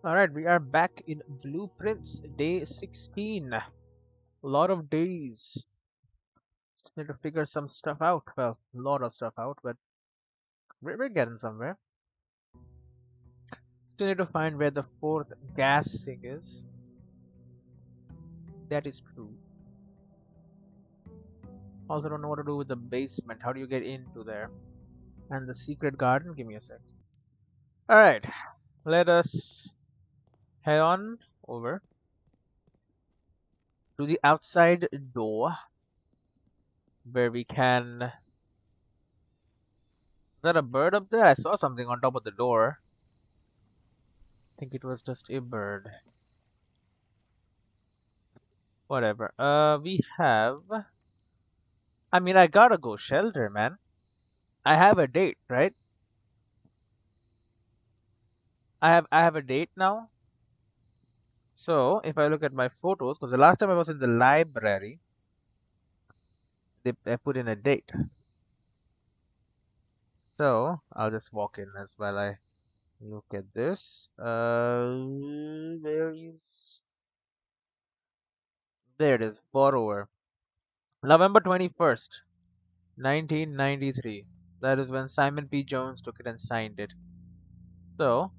Alright, we are back in Blueprints, day 16. A lot of days. Need to figure some stuff out. Well, a lot of stuff out, but we're getting somewhere. Still need to find where the fourth gas sink is. That is true. Also don't know what to do with the basement. How do you get into there? And the secret garden? Give me a sec. Alright, let us head on over to the outside door where we can... Is that a bird up there? I saw something on top of the door. I think it was just a bird. Whatever. We have... I mean, I gotta go shelter, man. I have a date, right? I have a date now. So, if I look at my photos, because the last time I was in the library, I put in a date. So, I'll just walk in as well. I look at this. There is... There it is. Borrower. November 21st, 1993. That is when Simon P. Jones took it and signed it. So,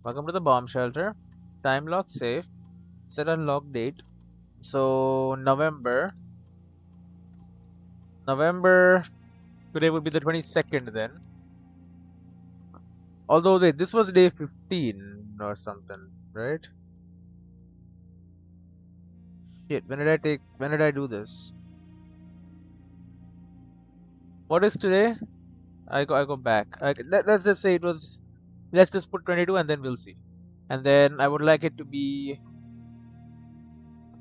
welcome to the bomb shelter. Time lock safe. Set unlock date. So November today would be the 22nd then. Although this was day 15 or something, right? Shit, when did I do this? What is today? I go back. Let's just say it was, let's just put 22 and then we'll see. And then I would like it to be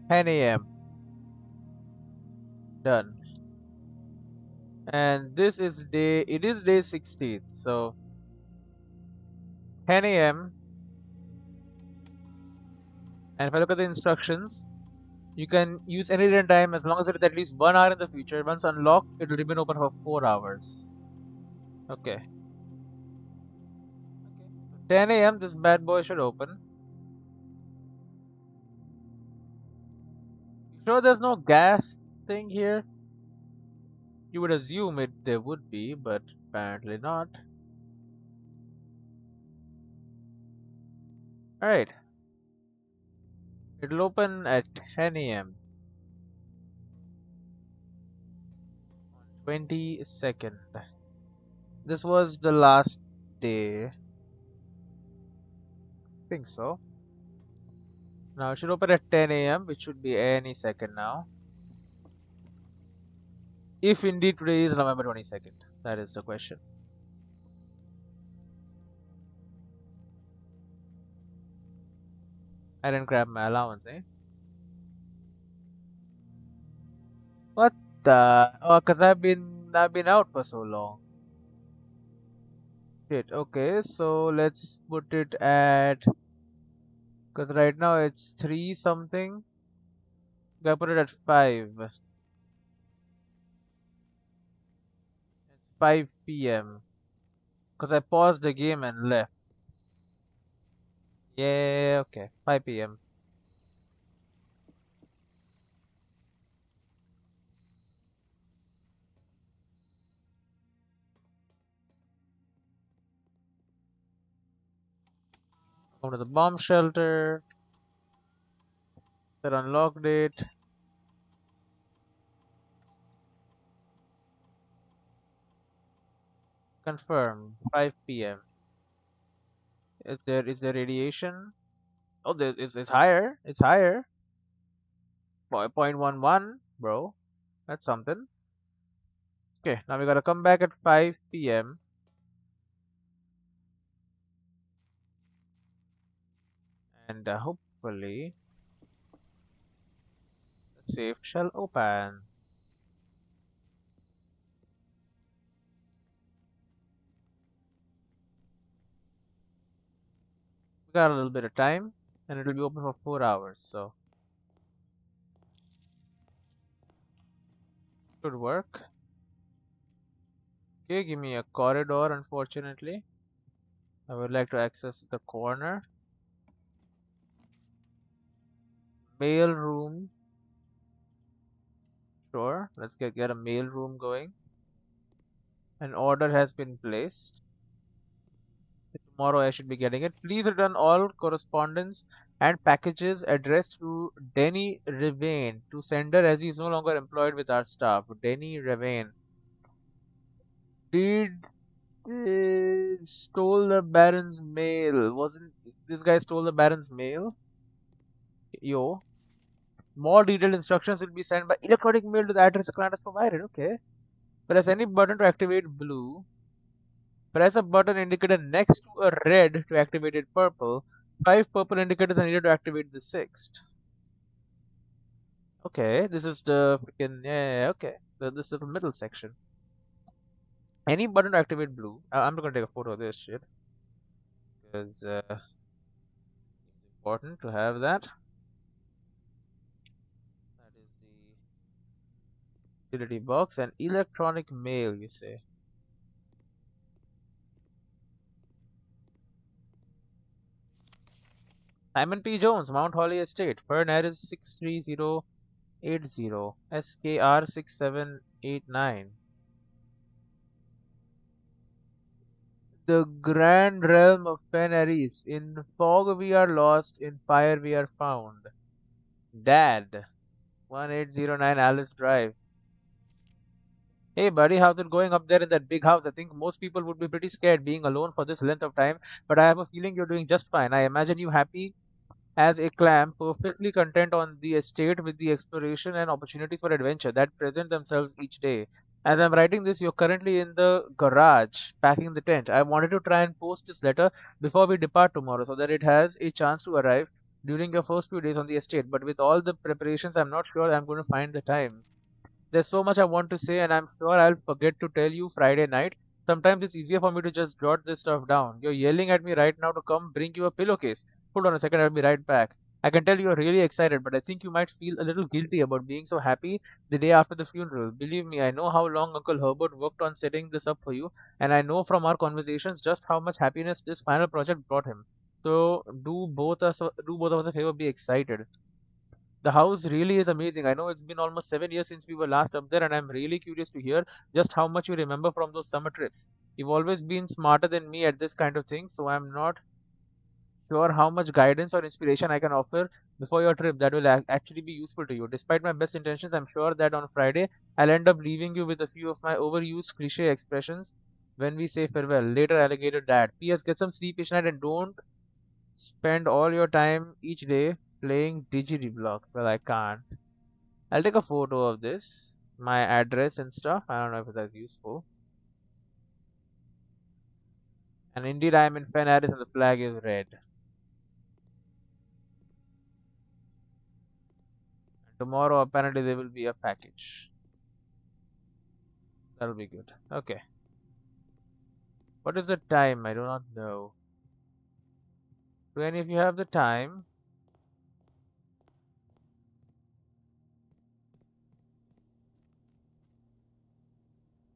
10 a.m. Done. And this is it is day 16. So 10 a.m. And if I look at the instructions, you can use any day and time as long as it is at least 1 hour in the future. Once unlocked, it will remain open for 4 hours. Okay. 10 a.m. this bad boy should open. Sure there's no gas thing here? You would assume there would be, but apparently not. Alright. It'll open at 10 a.m. 22nd. This was the last day. I think so. Now it should open at 10 a.m. which should be any second now. If indeed today is November 22nd. That is the question. I didn't grab my allowance, eh? What the? Oh, cause I've been out for so long. Shit. Okay, so let's put it at. Cause right now it's 3 something. Gotta put it at 5. It's 5 p.m. Cause I paused the game and left. Yeah. Okay. 5 p.m. Come to the bomb shelter. Set unlock date. Confirm. 5 p.m. Is there radiation? Oh, it's higher. It's higher. 0.11, bro. That's something. Okay, now we gotta come back at 5 p.m. and hopefully the safe shall open. We got a little bit of time, and it will be open for 4 hours, so should work. Okay, give me a corridor. Unfortunately, I would like to access the corner. Mail room. Sure. Let's get a mail room going. An order has been placed. Tomorrow I should be getting it. Please return all correspondence and packages addressed to Denny Revane to sender as he is no longer employed with our staff. Denny Revane. Did stole the Baron's mail. Wasn't this guy stole the Baron's mail? Yo. More detailed instructions will be sent by electronic mail to the address the client has provided. Okay. Press any button to activate blue. Press a button indicator next to a red to activate it purple. 5 purple indicators are needed to activate the sixth. Okay, this is the freaking yeah, okay. This is the middle section. Any button to activate blue. I'm not gonna take a photo of this shit because it's important to have that. That is the utility box and electronic mail. You say. Simon P. Jones, Mount Holly Estate, Fern Aris 63080, SKR 6789. The grand realm of Pen Aris. In fog we are lost, in fire we are found. Dad, 1809 Alice Drive. Hey buddy, how's it going up there in that big house? I think most people would be pretty scared being alone for this length of time, but I have a feeling you're doing just fine. I imagine you happy as a clam, perfectly content on the estate with the exploration and opportunities for adventure that present themselves each day. As I'm writing this, you're currently in the garage packing the tent. I wanted to try and post this letter before we depart tomorrow so that it has a chance to arrive during your first few days on the estate. But with all the preparations, I'm not sure I'm going to find the time. There's so much I want to say, and I'm sure I'll forget to tell you Friday night. Sometimes it's easier for me to just jot this stuff down. You're yelling at me right now to come bring you a pillowcase. Hold on a second, I'll be right back. I can tell you're really excited, but I think you might feel a little guilty about being so happy the day after the funeral. Believe me, I know how long Uncle Herbert worked on setting this up for you, and I know from our conversations just how much happiness this final project brought him. So do both of us a favor, be excited. The house really is amazing. I know it's been almost 7 years since we were last up there, and I'm really curious to hear just how much you remember from those summer trips. You've always been smarter than me at this kind of thing, so I'm not sure how much guidance or inspiration I can offer before your trip that will actually be useful to you. Despite my best intentions, I'm sure that on Friday I'll end up leaving you with a few of my overused cliche expressions when we say farewell. Later, alligator dad. P.S. Get some sleep each night and don't spend all your time each day playing Blocks. Well, I can't. I'll take a photo of this, my address and stuff. I don't know if that's useful. And indeed, I am in Pen Aris and the flag is red. And tomorrow, apparently, there will be a package. That'll be good. Okay. What is the time? I do not know. Do any of you have the time?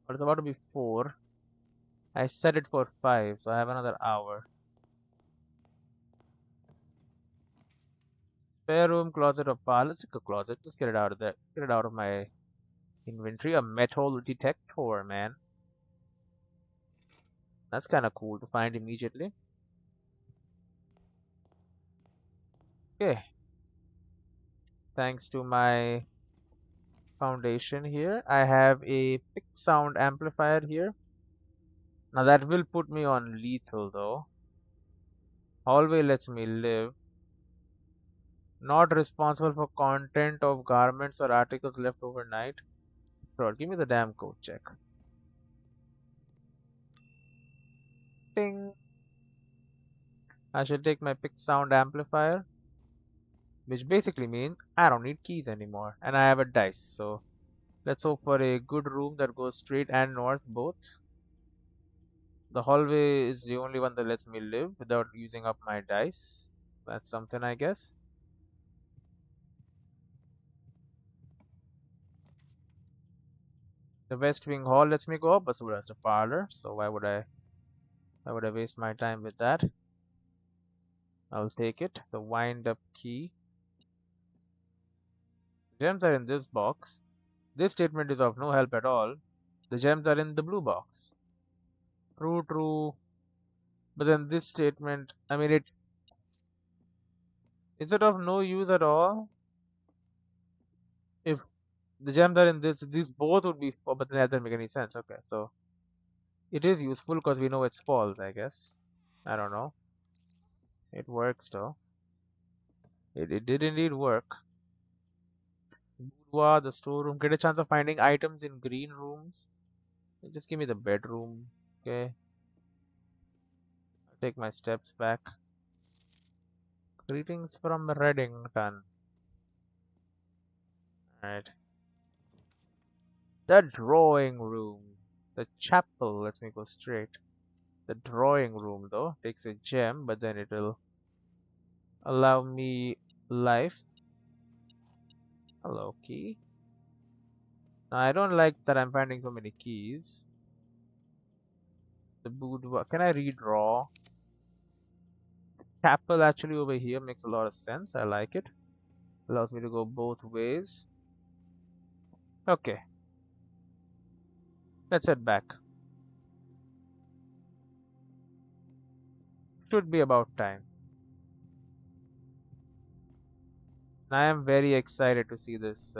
But it's about to be 4. I set it for 5, so I have another hour. Spare room, closet, or parlor. Let's take a closet. Let's get it out of there. Get it out of my inventory. A metal detector, man. That's kind of cool to find immediately. Okay. Thanks to my foundation here, I have a pick sound amplifier here. Now that will put me on lethal though. Hallway lets me live. Not responsible for content of garments or articles left overnight. Sure, give me the damn code check. Ting. I should take my pick sound amplifier, which basically means I don't need keys anymore. And I have a dice, so let's hope for a good room that goes straight and north both. The hallway is the only one that lets me live without using up my dice. That's something, I guess. The West Wing Hall lets me go up, but so does the parlor. So why would I waste my time with that? I'll take it. The wind up key. Gems are in this box. This statement is of no help at all. The gems are in the blue box. True, true. But then this statement, I mean, is it of no use at all? If the gems are in this, these both would be, but that doesn't make any sense. Okay, so it is useful because we know it's false, I guess. I don't know. It works though. It did indeed work. Boudoir, the storeroom. Get a chance of finding items in green rooms. Just give me the bedroom. Okay. I'll take my steps back. Greetings from Reddington. Alright. The drawing room. The chapel. Let me go straight. The drawing room though takes a gem, but then it will allow me life. Hello, key. Now I don't like that I'm finding so many keys. The boudoir. Can I redraw? Chapel actually over here makes a lot of sense. I like it. Allows me to go both ways. Okay, let's head back. Should be about time. I am very excited to see this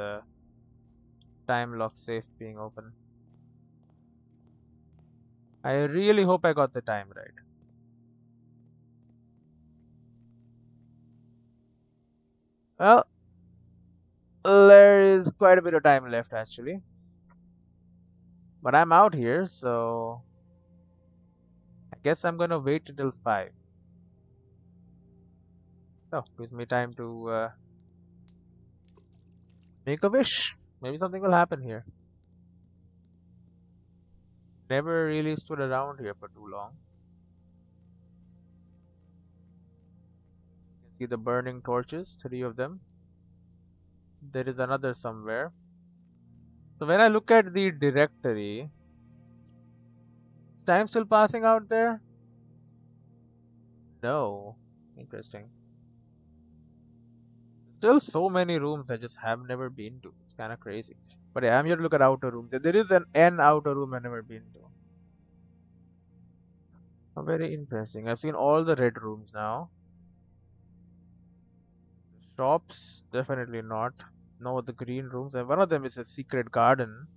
time lock safe being open. I really hope I got the time right. Well, there is quite a bit of time left actually. But I'm out here, so I guess I'm gonna wait until 5. So, gives me time to make a wish. Maybe something will happen here. Never really stood around here for too long. You can see the burning torches, 3 of them. There is another somewhere. So when I look at the directory, is time still passing out there? No. Interesting. Still so many rooms I just have never been to. It's kind of crazy. But yeah, I'm here to look at outer rooms. There is an outer room I've never been to. Oh, very interesting. I've seen all the red rooms now. Shops, definitely not. No, the green rooms. And one of them is a secret garden.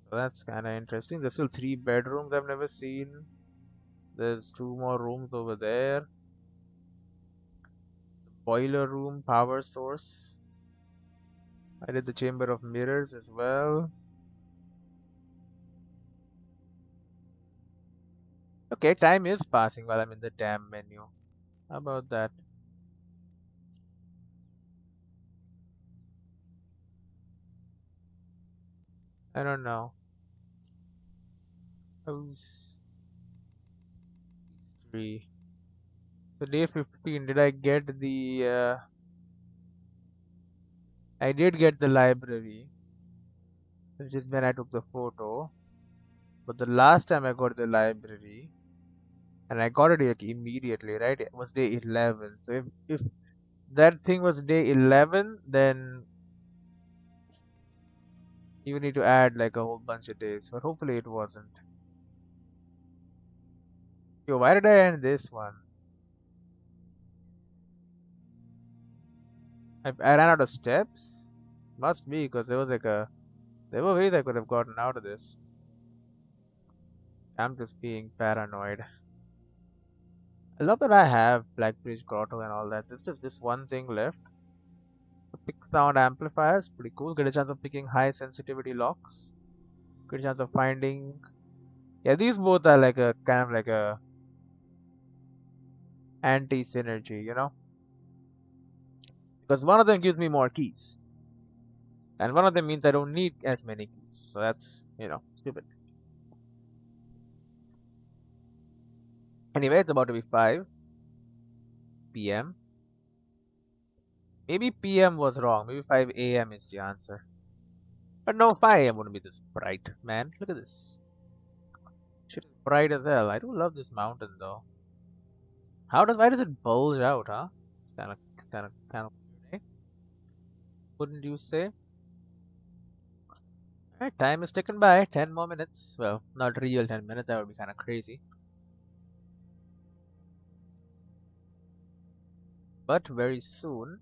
So that's kind of interesting. There's still 3 bedrooms I've never seen. There's 2 more rooms over there. Boiler room, power source. I did the chamber of mirrors as well. Okay, time is passing while I'm in the damn menu. How about that? I don't know. How's history? So day 15, did I get the I did get the library, which is when I took the photo. But the last time I got the library, and I got it like immediately, right? It was day 11. So if that thing was day 11, then you need to add like a whole bunch of days. But hopefully it wasn't. Yo, why did I end this one? I ran out of steps? Must be because there was like there were ways I could have gotten out of this. I'm just being paranoid. I love that I have Blackbridge Grotto and all that. There's just this one thing left. Pick sound amplifiers, pretty cool. Get a chance of picking high sensitivity locks. Get a chance of finding. Yeah, these both are like a kind of like a anti synergy, because one of them gives me more keys, and one of them means I don't need as many keys. So that's stupid. Anyway, it's about to be 5 p.m. Maybe PM was wrong. Maybe 5 a.m. is the answer. But no, 5 a.m. wouldn't be this bright, man. Look at this. Shit is bright as hell. I do love this mountain though. Why does it bulge out, huh? It's kind of weird, eh? wouldn't you say? Alright, time is ticking by. 10 more minutes. Well, not real 10 minutes, that would be kind of crazy. But very soon,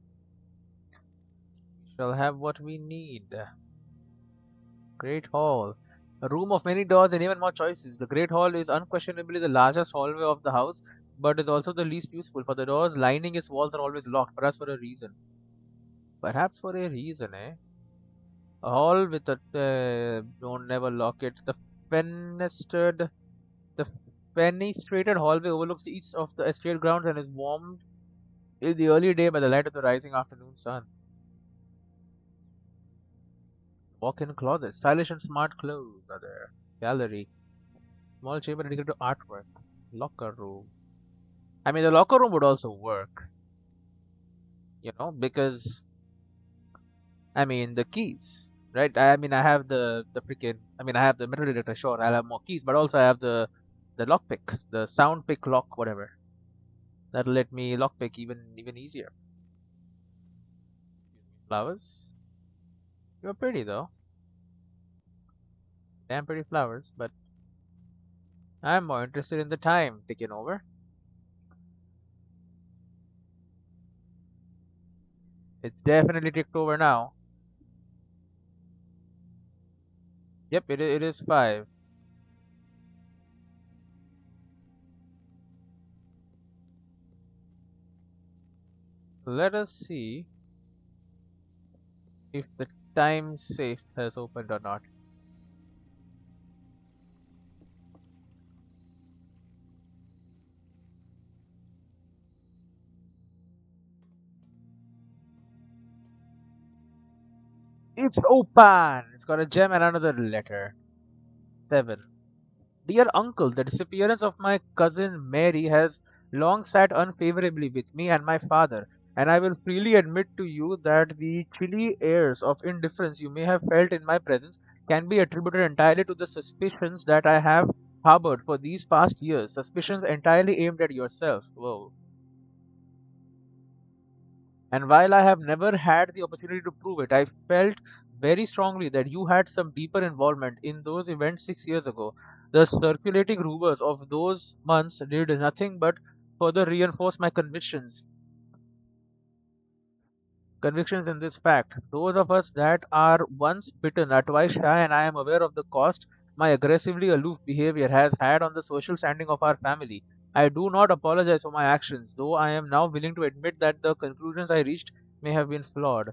we shall have what we need. Great Hall. A room of many doors and even more choices. The Great Hall is unquestionably the largest hallway of the house, but is also the least useful, for the doors lining its walls are always locked, perhaps for a reason. Perhaps for a reason, eh? A hall with a don't never lock it. The fenestrated hallway overlooks the east of the estate grounds and is warmed in the early day by the light of the rising afternoon sun. Walk-in closet, stylish and smart clothes are there. Gallery, small chamber dedicated to artwork. Locker room. I mean, the locker room would also work, because I mean the keys, right? I mean, I have the freaking. I mean, I have the metal detector. Sure, I'll have more keys, but also I have the lockpick, the sound pick lock, whatever. That'll let me lockpick even easier. Flowers. You're pretty though. Damn pretty flowers, but I'm more interested in the time ticking over. It's definitely ticked over now. Yep, it is 5. Let us see if the time safe has opened or not. It's open! It's got a gem and another letter. 7. Dear uncle, the disappearance of my cousin Mary has long sat unfavorably with me and my father, and I will freely admit to you that the chilly airs of indifference you may have felt in my presence can be attributed entirely to the suspicions that I have harbored for these past years, suspicions entirely aimed at yourself. Whoa. And while I have never had the opportunity to prove it, I felt very strongly that you had some deeper involvement in those events 6 years ago. The circulating rumors of those months did nothing but further reinforce my convictions in this fact. Those of us that are once bitten are twice shy, and I am aware of the cost my aggressively aloof behavior has had on the social standing of our family. I do not apologize for my actions, though I am now willing to admit that the conclusions I reached may have been flawed.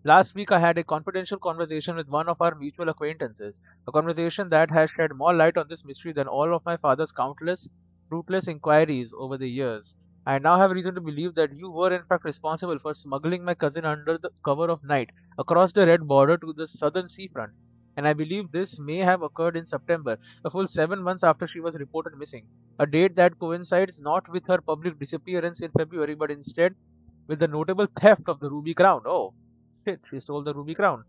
Last week, I had a confidential conversation with one of our mutual acquaintances, a conversation that has shed more light on this mystery than all of my father's countless, fruitless inquiries over the years. I now have reason to believe that you were in fact responsible for smuggling my cousin under the cover of night across the red border to the southern seafront. And I believe this may have occurred in September, a full 7 months after she was reported missing, a date that coincides not with her public disappearance in February, but instead with the notable theft of the ruby crown. Oh, shit, she stole the ruby crown.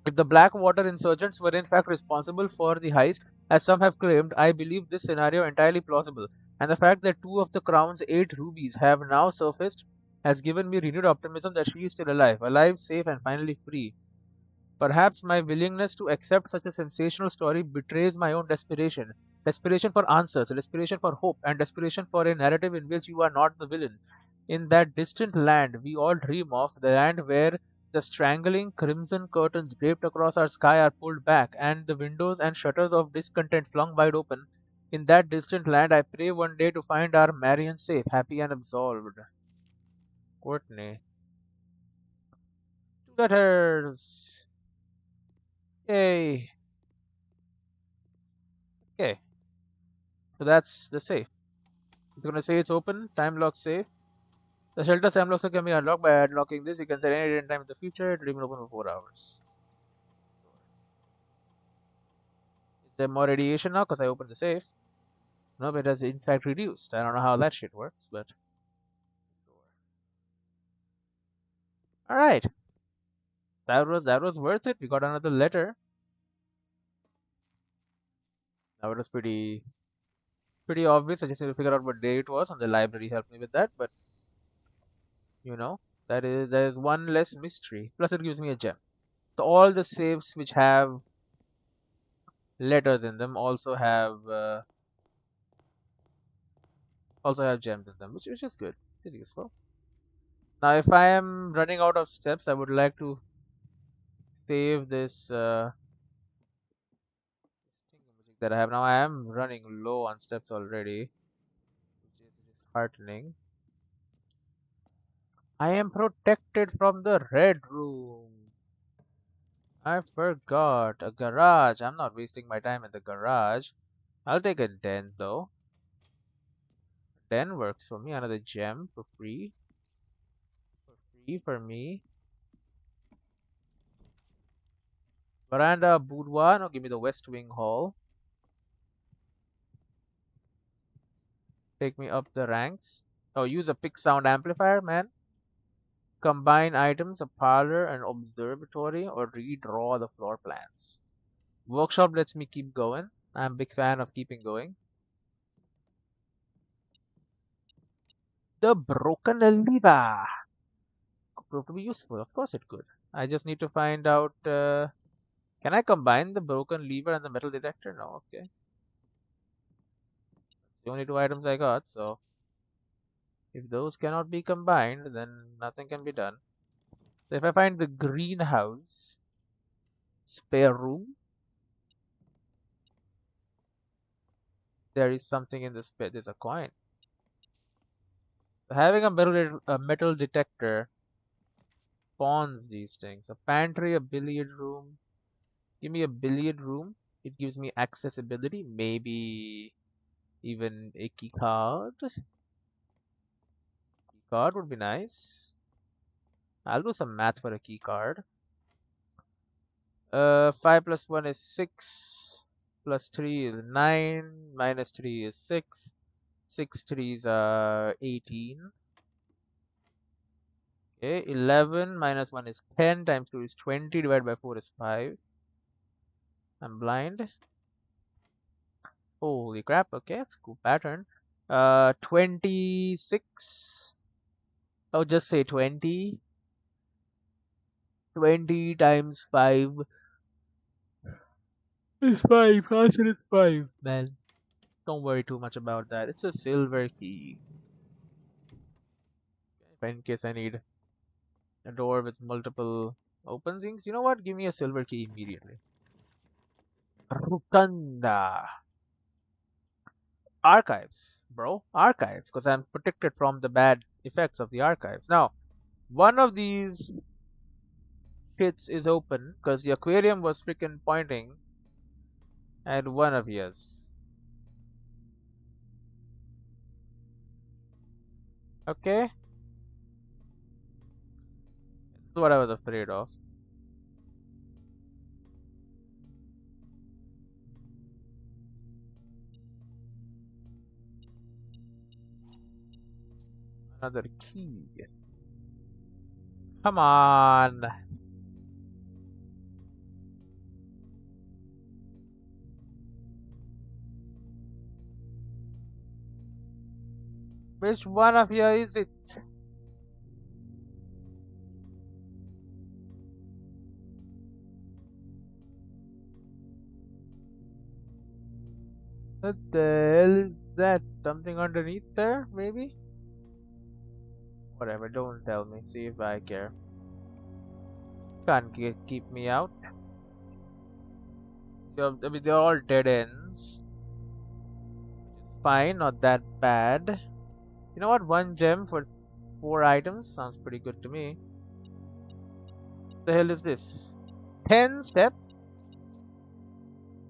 If the Blackwater insurgents were in fact responsible for the heist, as some have claimed, I believe this scenario entirely plausible, and the fact that two of the crown's 8 rubies have now surfaced has given me renewed optimism that she is still alive, safe, and finally free. Perhaps my willingness to accept such a sensational story betrays my own desperation for answers, desperation for hope, and desperation for a narrative in which you are not the villain. In that distant land we all dream of, the land where the strangling crimson curtains draped across our sky are pulled back, and the windows and shutters of discontent flung wide open, in that distant land I pray one day to find our Marion safe, happy, and absolved. Courtney. Two letters. Yay. Okay. So that's the safe. It's gonna say it's open, time lock safe. The shelter time lock can be unlocked by unlocking this. You can set any date and time in the future. It will remain open for 4 hours. Is there more radiation now? Because I opened the safe. No, but it has in fact reduced. I don't know how that shit works, but alright. That was worth it. We got another letter. That was pretty obvious. I just need to figure out what day it was, and the library helped me with that. But you know. There is one less mystery. Plus it gives me a gem. So all the saves which have letters in them also have gems in them, which is good. It's useful. Now if I am running out of steps, I would like to save this thingamajig that I have now. I am running low on steps already, which is disheartening. I am protected from the red room. I forgot a garage. I'm not wasting my time in the garage. I'll take a den though. Den works for me. Another gem for free. Free for me. Veranda boudoir. No, give me the west wing hall. Take me up the ranks. Oh, use a pick sound amplifier, man. Combine items, a parlor, an observatory, or redraw the floor plans. Workshop lets me keep going. I'm a big fan of keeping going. The broken lever could prove to be useful. Of course it could. I just need to find out. Can I combine the broken lever and the metal detector? No. Okay. The only two items I got. So if those cannot be combined, then nothing can be done. So if I find the greenhouse, spare room, there is something in this pit. There's a coin. So having a metal detector spawns these things. A pantry, a billiard room. Give me a billiard room. It gives me accessibility. Maybe even a key card. Key card would be nice. I'll do some math for a key card. 5 plus 1 is 6. Plus 3 is 9. Minus 3 is 6. 6 threes are 18. Okay, 11 minus 1 is 10 times 2 is 20 divided by 4 is 5. I'm blind. Holy crap, okay, that's a cool pattern. 26. I'll just say 20. 20 times 5 is 5. Answer is 5, man. Don't worry too much about that. It's a silver key. In case I need a door with multiple openings. You know what? Give me a silver key immediately. Rukanda. Archives, bro. Archives. Because I'm protected from the bad effects of the archives. Now, one of these pits is open because the aquarium was freaking pointing at one of yours. Okay? This is what I was afraid of. Another key. Come on. Which one of you is it? What the hell is that? Something underneath there, maybe? Whatever, don't tell me. See if I care. Can't keep me out. I mean, they're all dead ends. Fine, not that bad. You know what? One gem for 4 items sounds pretty good to me. What the hell is this? 10 steps?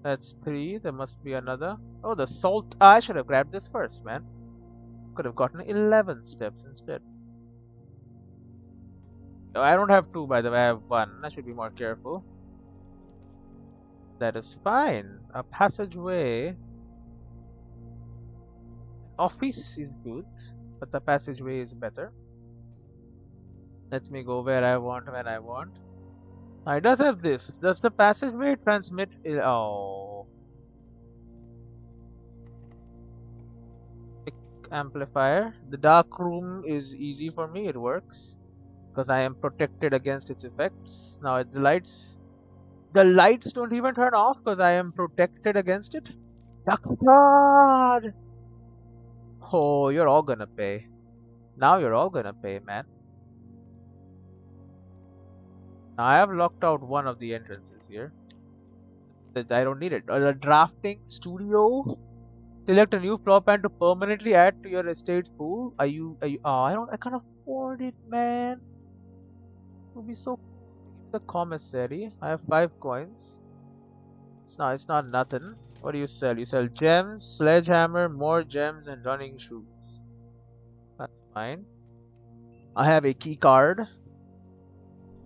That's 3. There must be another. Oh, the salt. I should have grabbed this first, man. Could have gotten 11 steps instead. Oh, I don't have 2, by the way. I have 1. I should be more careful. That is fine. A passageway. Office is good, but the passageway is better. Let me go where I want when I want. It does have this. Does the passageway transmit? Oh. Amplifier. The dark room is easy for me. It works. because I am protected against its effects. Now the lights don't even turn off because I am protected against it. God! Oh, you're all gonna pay. Now you're all gonna pay, man. Now I have locked out one of the entrances here. That I don't need it. The drafting studio. Select a new floor plan to permanently add to your estate's pool. Are you? Oh, I can't afford it, man. It would be so. The commissary. I have 5 coins. It's not nothing. What do you sell? You sell gems, sledgehammer, more gems, and running shoes. That's fine. I have a key card.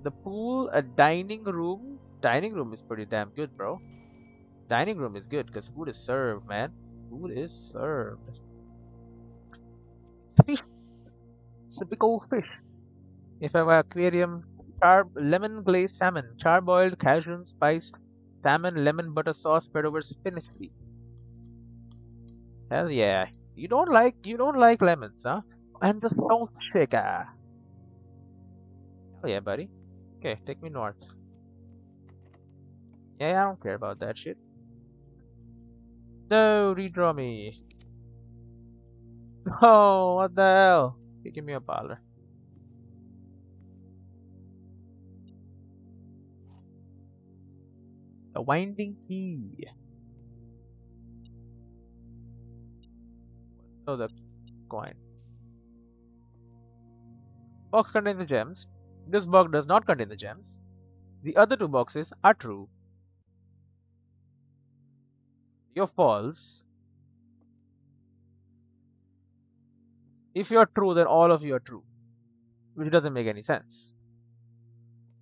The pool, a dining room. Dining room is pretty damn good, bro. Dining room is good because food is served, man. Food is served. Fish. It's a big old fish. If I have an aquarium, lemon glazed salmon, charboiled, cajun spiced salmon, lemon butter sauce spread over spinach leaf. Hell yeah. You don't like lemons, huh? And the salt shaker. Hell yeah, buddy. Okay, take me north. Yeah, I don't care about that shit. No, redraw me. Oh, what the hell? Okay, give me a parlor. A winding key. Oh, the coin. Box contains the gems. This box does not contain the gems. The other 2 boxes are true. You're false. If you're true, then all of you are true, which doesn't make any sense.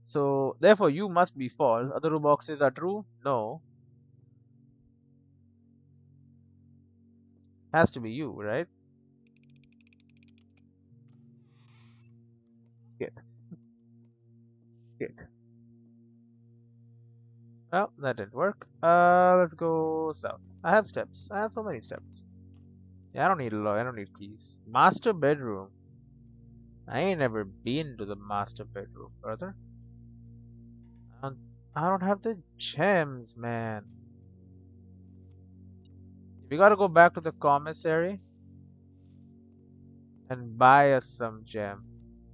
So, therefore, you must be false. Other 2 boxes are true? No. Has to be you, right? Good. Good. Well, that didn't work. Let's go south. I have steps. I have so many steps. Yeah, I don't need a lot. I don't need keys. Master bedroom. I ain't never been to the master bedroom, brother. I don't, I don't have the gems, man. We gotta go back to the commissary and buy us some gem.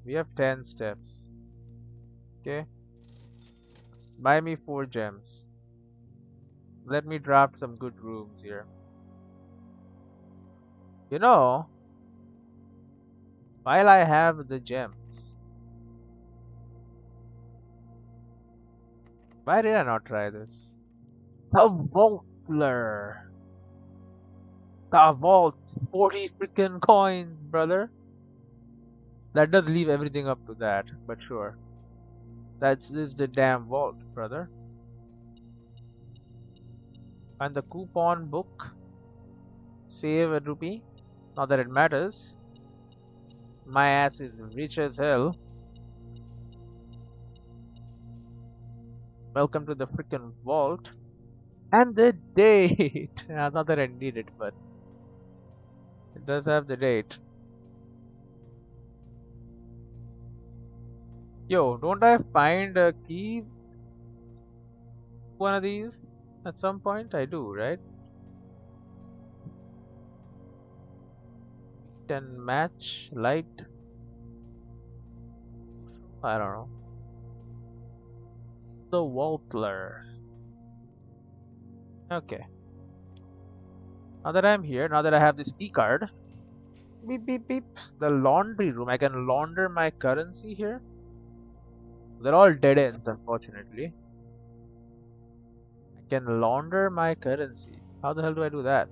We have 10 steps. Okay? Buy me 4 gems. Let me draft some good rooms here. You know, while I have the gems, why did I not try this? The Vaultler. The vault. 40 freaking coins, brother. That does leave everything up to that, but sure. That's this the damn vault, brother. And the coupon book. Save a rupee. Not that it matters. My ass is rich as hell. Welcome to the freaking vault. And the date. Not that I need it, but it does have the date. Yo, don't I find a key? One of these? At some point? I do, right? And match light. I don't know. The Waltler. Okay. Now that I'm here, now that I have this key card. Beep beep beep. The laundry room. I can launder my currency here. They're all dead ends, unfortunately. I can launder my currency. How the hell do I do that?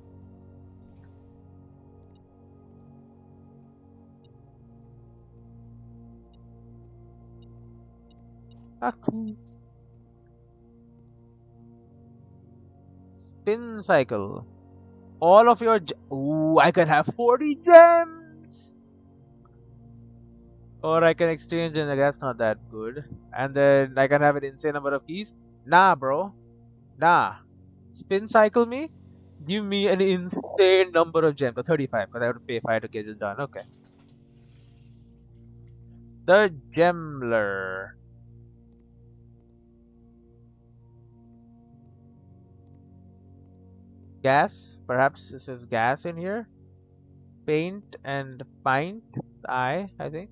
Spin cycle. All of your ooh, I can have 40 gems! Or I can exchange and that's not that good. And then I can have an insane number of keys. Nah, bro. Nah. Spin cycle me? Give me an insane number of gems. 35, because I have to pay 5 to get it done. Okay. The Gemler. Gas? Perhaps this is gas in here? Paint and pint? I think.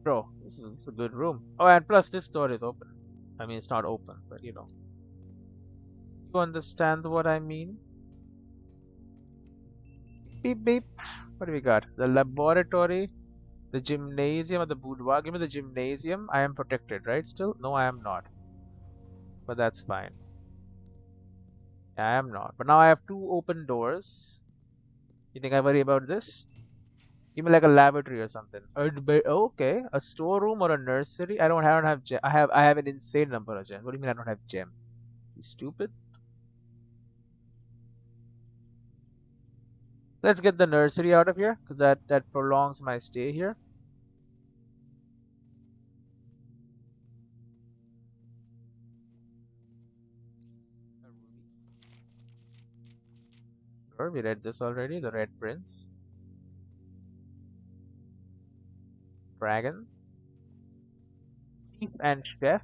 Bro, this is a good room. Oh, and plus this door is open. I mean, it's not open, but you know. You understand what I mean? Beep beep. What do we got? The laboratory, the gymnasium, or the boudoir. Give me the gymnasium. I am protected, right? Still? No, I am not. But that's fine. I am not. But now I have two open doors. You think I worry about this? Give me like a lavatory or something. Okay, a storeroom or a nursery. I don't have gem. I have an insane number of gems. What do you mean I don't have gem? You stupid. Let's get the nursery out of here, because that prolongs my stay here. Sure, we read this already. The Red Prince, Dragon, Chief and Chef.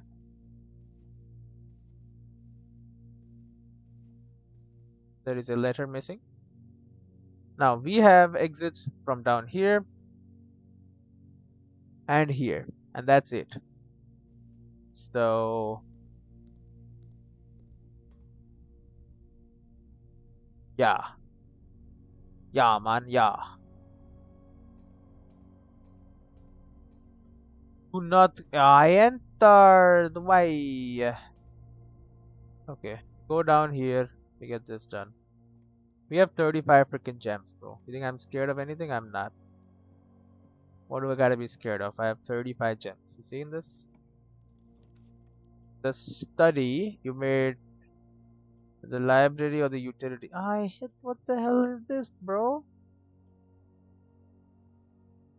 There is a letter missing. Now we have exits from down here and here, and that's it. So yeah, yeah, man, yeah. Do not. I entered. Why? Okay, go down here to get this done. We have 35 freaking gems, bro. You think I'm scared of anything? I'm not. What do I gotta be scared of? I have 35 gems. You seen this? The study you made, the library or the utility. I hit. What the hell is this, bro?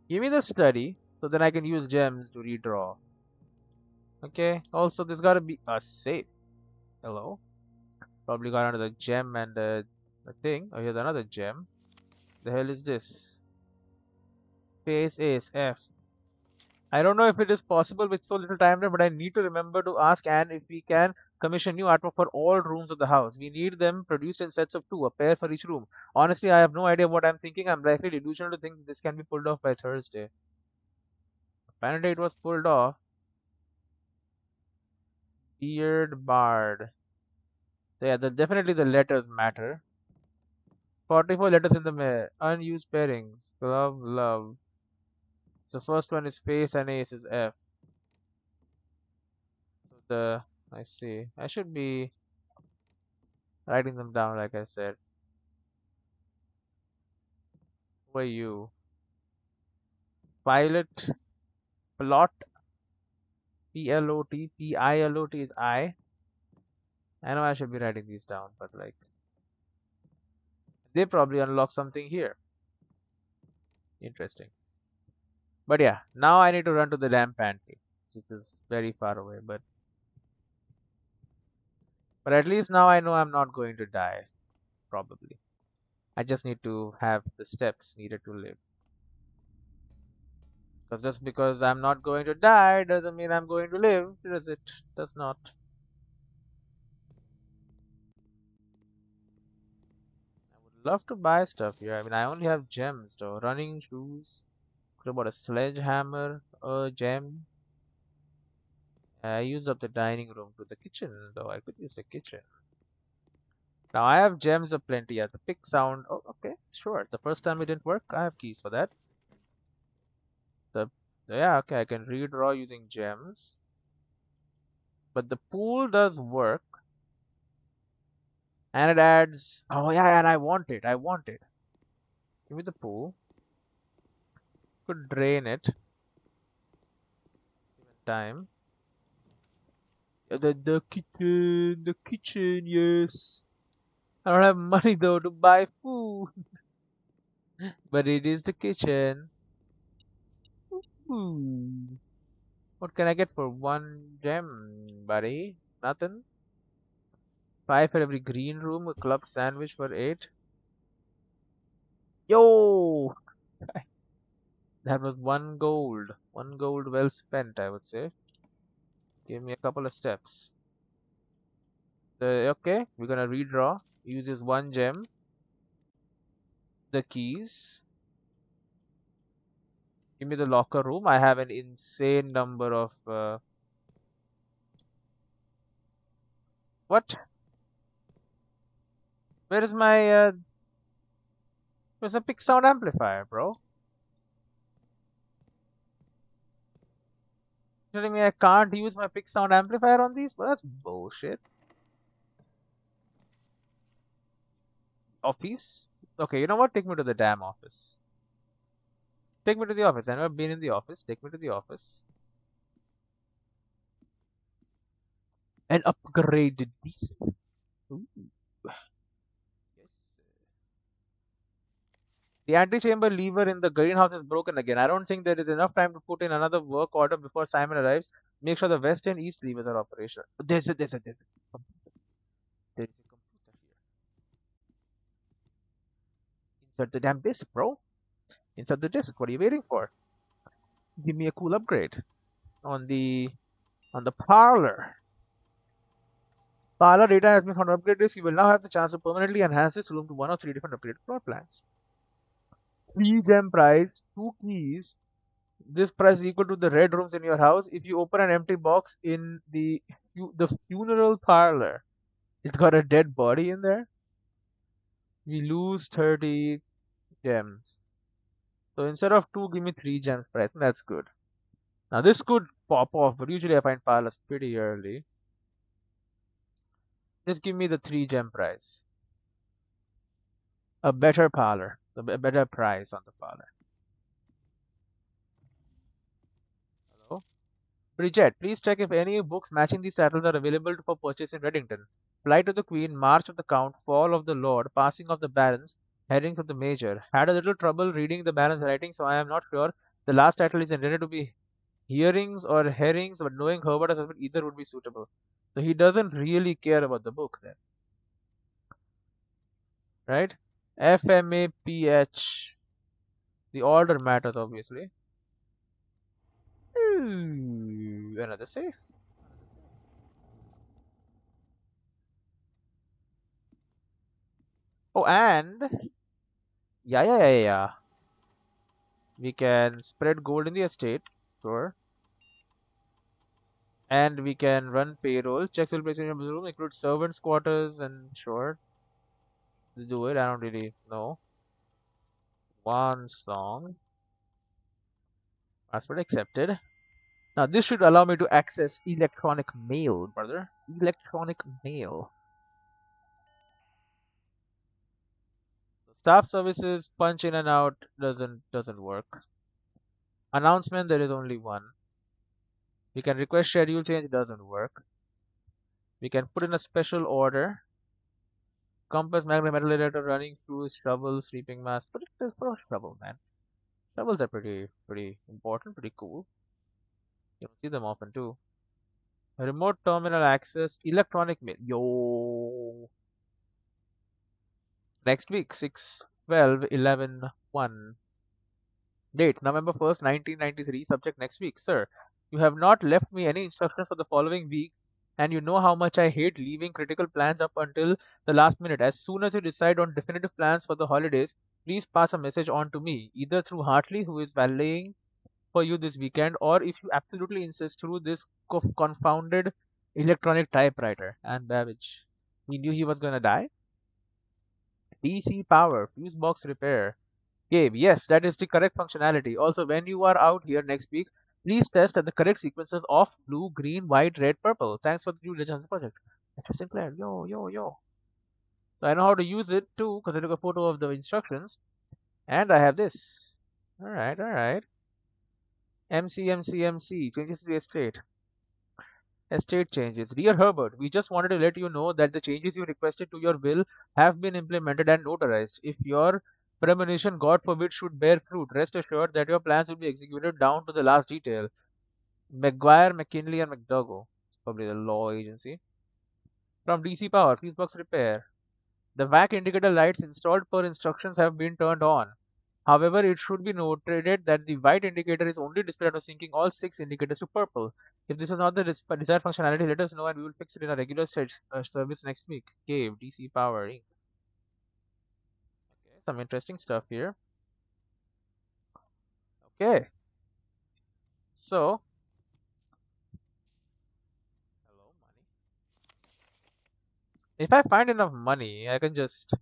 Give me the study so then I can use gems to redraw. Okay. Also, there's gotta be a safe. Hello. Probably got another gem and a thing. Oh, here's another gem. The hell is this? Space Ace F. I don't know if it is possible with so little time there, but I need to remember to ask Anne if we can commission new artwork for all rooms of the house. We need them produced in sets of two, a pair for each room. Honestly, I have no idea what I'm thinking. I'm likely delusional to think this can be pulled off by Thursday. Apparently, it was pulled off. Beard Bard. So yeah, definitely the letters matter. 44 letters in the unused pairings. Glove, love. So first one is face and ace is F. So I see. I should be writing them down like I said. Who are you? Pilot, plot, P-L-O-T, P-I-L-O-T is I. I know I should be writing these down, but like, they probably unlock something here. Interesting. But yeah, now I need to run to the damn pantry, which is very far away, but at least now I know I'm not going to die, probably. I just need to have the steps needed to live. Because just because I'm not going to die doesn't mean I'm going to live, does it? Does not. I would love to buy stuff here. I mean, I only have gems though. Running shoes. Could have bought a sledgehammer, a gem. I used up the dining room to the kitchen though. I could use the kitchen. Now I have gems aplenty. Yeah, the pick sound. Oh, okay, sure. The first time it didn't work, I have keys for that. The yeah, okay, I can redraw using gems. But the pool does work. And it adds. Oh yeah, and I want it. I want it. Give me the pool. Could drain it. Given time. The kitchen. Yes. I don't have money though to buy food, but it is the kitchen. Ooh. What can I get for one gem, buddy? Nothing. 5 for every green room. A club sandwich for 8. Yo! That was one gold. One gold well spent, I would say. Give me a couple of steps. Okay, we're gonna redraw. Uses one gem. The keys. Give me the locker room. I have an insane number of what? Where is my where's a big sound amplifier, bro? You're telling me I can't use my big sound amplifier on these? Well, that's bullshit. Office? Okay, you know what? Take me to the damn office. Take me to the office. I've never been in the office. Take me to the office. An upgraded diesel. Ooh, yes. The antechamber lever in the greenhouse is broken again. I don't think there is enough time to put in another work order before Simon arrives. Make sure the west and east levers are operational. There is a computer here. Insert the damn disk, bro. Insert the disk. What are you waiting for? Give me a cool upgrade on the parlor. Parlor data has been found to upgrade this. You will now have the chance to permanently enhance this room to one or three different upgrade floor plans. 3 gem price, 2 keys. This price is equal to the red rooms in your house. If you open an empty box in the funeral parlor, it's got a dead body in there. We lose 30 gems. So instead of 2, give me 3 gems price. That's good. Now this could pop off, but usually I find parlors pretty early. Just give me the 3 gem price. A better parlor. A better price on the parlor. Hello? Bridget, please check if any books matching these titles are available for purchase in Reddington. Flight of the Queen, March of the Count, Fall of the Lord, Passing of the Barons, Herrings of the Major. Had a little trouble reading the Baron's writing, so I am not sure the last title is intended to be hearings or herrings, but knowing Herbert as husband, either would be suitable. So he doesn't really care about the book then, right? FMAPH. The order matters, obviously. Ooh, another safe. Oh, and yeah. We can spread gold in the estate, sure. And we can run payroll. Checks will place in your room, include servants' quarters, and sure, do it. I don't really know. One song. Password accepted. Now this should allow me to access electronic mail, brother. Electronic mail. Staff services, punch in and out doesn't work. Announcement, there is only one. We can request schedule change, doesn't work. We can put in a special order. Compass, magnet, metal detector, running shoes, shovel, sleeping mask. Put it for a shovel, man. Shovels are pretty important, pretty cool. You don't see them often too. Remote terminal access, electronic mail. Yo. Next week, 6, 12, 11, 1. Date, November 1st, 1993. Subject, next week. Sir, you have not left me any instructions for the following week, and you know how much I hate leaving critical plans up until the last minute. As soon as you decide on definitive plans for the holidays, please pass a message on to me, either through Hartley, who is valeting for you this weekend, or if you absolutely insist, through this confounded electronic typewriter. And Babbage. We knew he was gonna die. DC power, fuse box repair. Gabe, yes, that is the correct functionality. Also, when you are out here next week, please test at the correct sequences of blue, green, white, red, purple. Thanks for the due diligence project. That's Sinclair. Yo. So I know how to use it too, because I took a photo of the instructions. And I have this. Alright. MC. Changes to the estate. Estate changes. Dear Herbert, we just wanted to let you know that the changes you requested to your will have been implemented and notarized. If your premonition, God forbid, should bear fruit, rest assured that your plans will be executed down to the last detail. McGuire, McKinley, and McDougall. Probably the law agency. From DC Power, Fusebox Repair. The VAC indicator lights installed per instructions have been turned on. However, it should be noted that the white indicator is only displayed after syncing all 6 indicators to purple. If this is not the desired functionality, let us know and we will fix it in a regular service next week. Cave, DC power, Inc. Okay, some interesting stuff here. Okay, so hello, money. If I find enough money, I can just,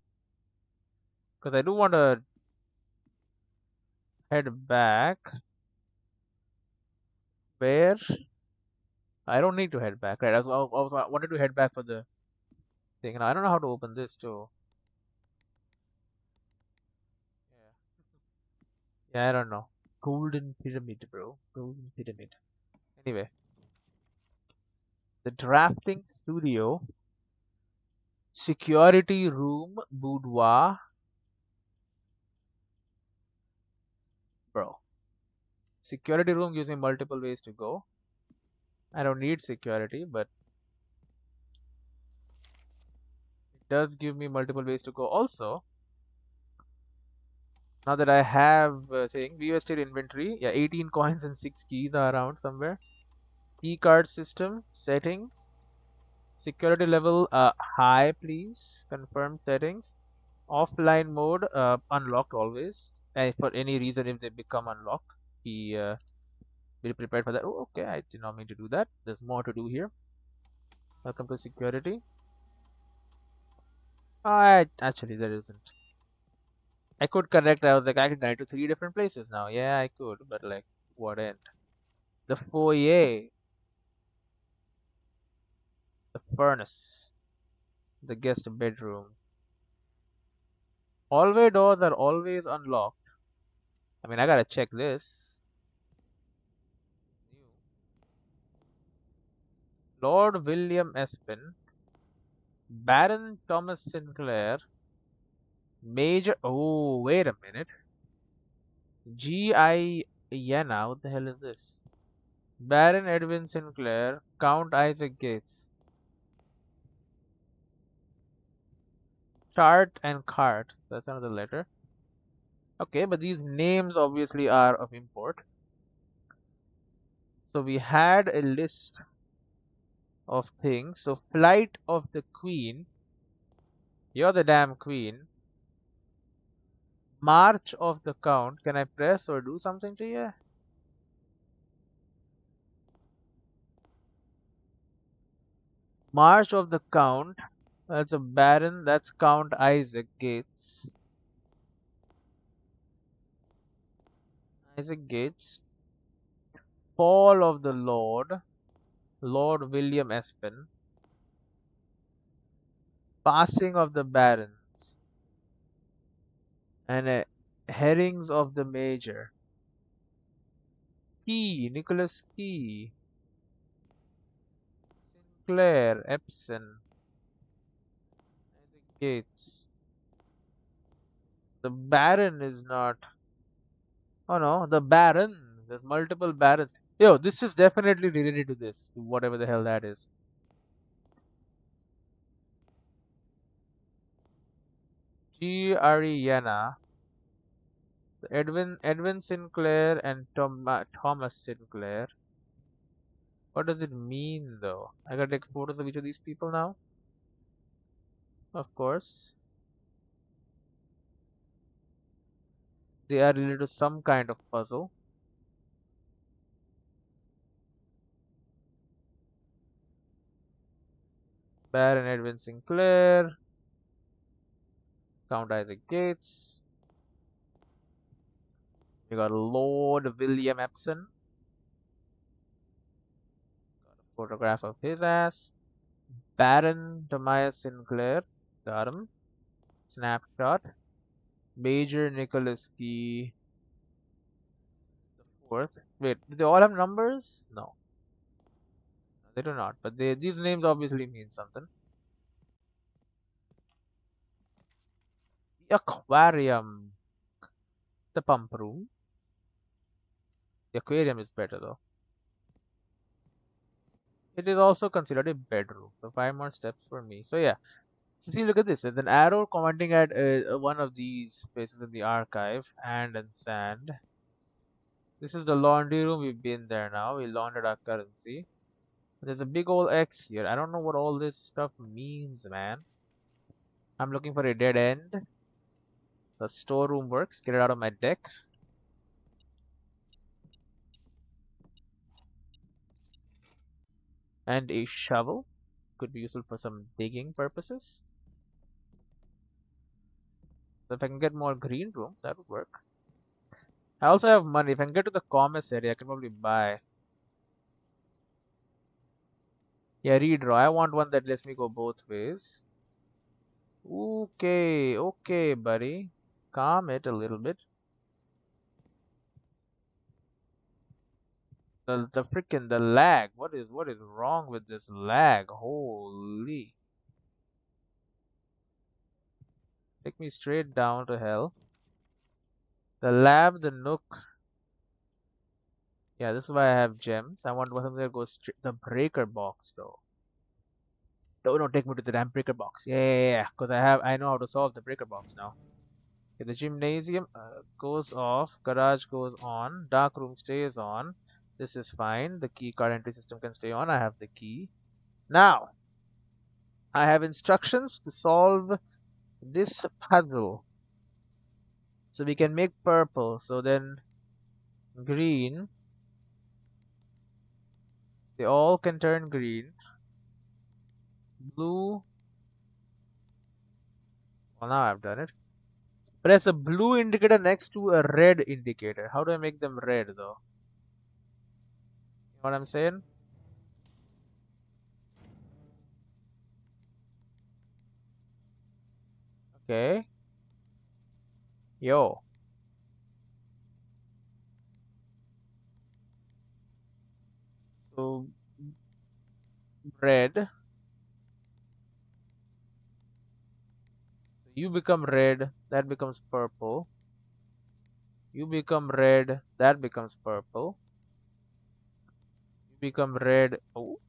because I do want to head back. Where? I don't need to head back, right? I wanted to head back for the thing, and I don't know how to open this too. Yeah. Yeah, I don't know. Golden Pyramid, bro. Golden Pyramid. Anyway, the drafting studio, security room, boudoir, bro. Security room gives me multiple ways to go. I don't need security, but it does give me multiple ways to go. Also, now that I have thing, view estate inventory, yeah, 18 coins and 6 keys are around somewhere. Key card system setting, security level high, please. Confirm settings. Offline mode unlocked always. And for any reason, if they become unlocked, be prepared for that. Oh, okay, I did not mean to do that. There's more to do here. Welcome to security. Actually there isn't. I could connect. I was like, I can connect to 3 different places now. Yeah, I could, but like, what end? The foyer, the furnace, the guest bedroom. Hallway doors are always unlocked. I mean, I gotta check this. Lord William Espin, Baron Thomas Sinclair, Major. Oh, wait a minute. G.I. Yana. What the hell is this? Baron Edwin Sinclair, Count Isaac Gates. Chart and cart. That's another letter. Okay, but these names obviously are of import. So we had a list of things. So flight of the queen. You're the damn queen. March of the count. Can I press or do something to you? March of the count. That's a baron. That's Count Isaac Gates. Isaac Gates. Fall of the Lord. Lord William Espin. Passing of the barons. And herrings of the major. Key. Nicholas Key. Sinclair. Epson. Isaac Gates. The baron is not. Oh no, the baron. There's multiple barons. Yo, this is definitely related to this. Whatever the hell that is. G. Ariana. Edwin Sinclair and Thomas Sinclair. What does it mean though? I gotta take photos of each of these people now. Of course. They are related to some kind of puzzle. Baron Edwin Sinclair. Count Isaac Gates. We got Lord William Epson. Got a photograph of his ass. Baron Tobias Sinclair. Got him. Snapshot. Major Nicholas Key. The fourth. Wait, do they all have numbers? No, they do not. But these names obviously mean something. The aquarium. The pump room. The aquarium is better though. It is also considered a bedroom. So 5 more steps for me. So yeah. So see, look at this. There's an arrow pointing at one of these places in the archive, and sand. This is the laundry room. We've been there now. We laundered our currency. There's a big old X here. I don't know what all this stuff means, man. I'm looking for a dead end. The storeroom works. Get it out of my deck. And a shovel. Could be useful for some digging purposes. So if I can get more green rooms, that would work. I also have money. If I can get to the commissary, I can probably buy. Yeah, redraw. I want one that lets me go both ways. Okay, okay, buddy. Calm it a little bit. The freaking the lag. What is wrong with this lag? Holy. Take me straight down to hell. The lab, the nook. Yeah, this is why I have gems. I want something that goes straight. The breaker box though. No, take me to the damn breaker box. Yeah, because I know how to solve the breaker box now. Okay, the gymnasium goes off. Garage goes on. Dark room stays on. This is fine. The key card entry system can stay on. I have the key. Now, I have instructions to solve this puzzle. So we can make purple. So then green. They all can turn green. Blue. Well, now I've done it. Press a blue indicator next to a red indicator. How do I make them red though? You know what I'm saying? Okay. Yo. So red. You become red. That becomes purple. You become red. That becomes purple. You become red. Oh.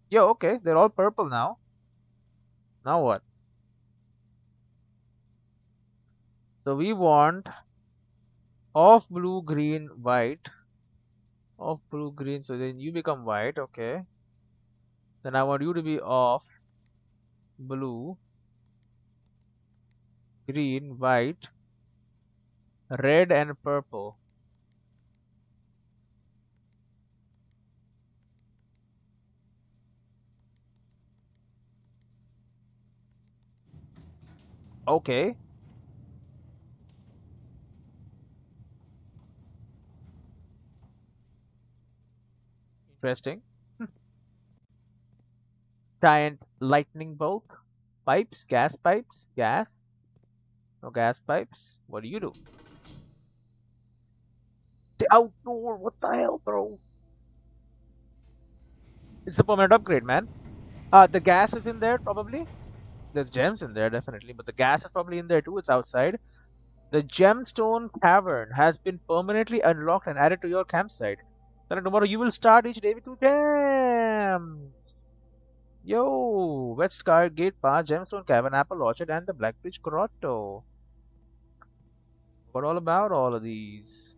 Yo, okay. They're all purple now. Now what? So we want off blue, green, white. Off blue, green. So then you become white. Okay. Then I want you to be off blue, green, white, red, and purple. Okay. Interesting. Giant lightning bolt. Pipes, gas pipes, gas. No gas pipes. What do you do? The outdoor. What the hell, bro? It's a permanent upgrade, man. The gas is in there probably. There's gems in there definitely, but the gas is probably in there too. It's outside. The gemstone cavern has been permanently unlocked and added to your campsite. Then tomorrow you will start each day with 2 gems. Yo, West Scar Gate Pass, Gemstone Cavern, Apple Orchard, and the Blackbridge Grotto. What all about all of these?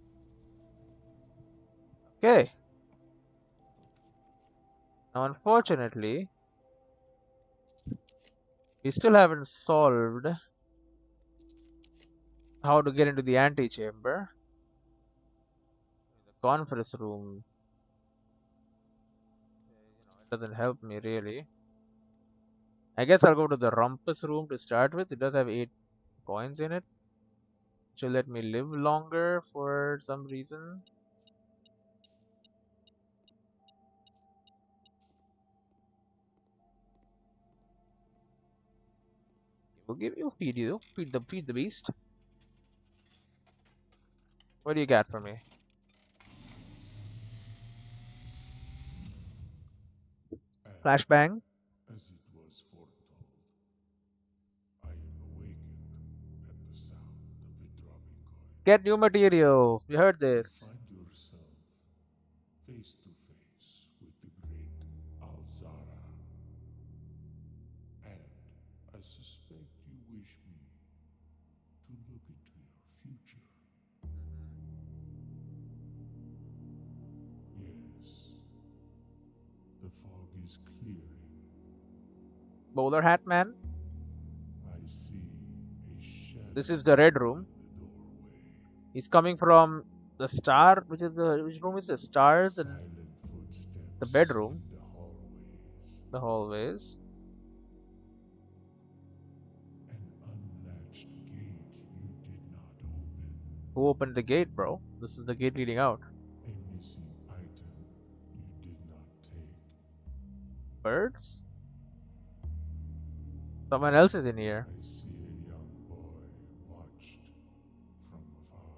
Okay. Now, unfortunately, we still haven't solved how to get into the antechamber. The conference room, it doesn't help me really. I guess I'll go to the rumpus room to start with. It does have 8 coins in it. Which will let me live longer for some reason. We'll give you feed the beast. What do you got for me? Flashbang. As it was foretold, I am awakened at the sound of a dropping coin. Get new material. We heard You this. find yourself face to face with suspect you wish me to look into your future. Yes, the fog is clearing. Bowler hat man. I see a This shadow is the red in room. the doorway. He's coming from the star, which room is the stars and Silent the footsteps in bedroom, the hallways. the hallways. An unlatched gate you did not open. Who opened the gate, bro? This is the gate leading out. A missing item you did not take. Birds? Someone else is in here. I see a young boy watched from afar.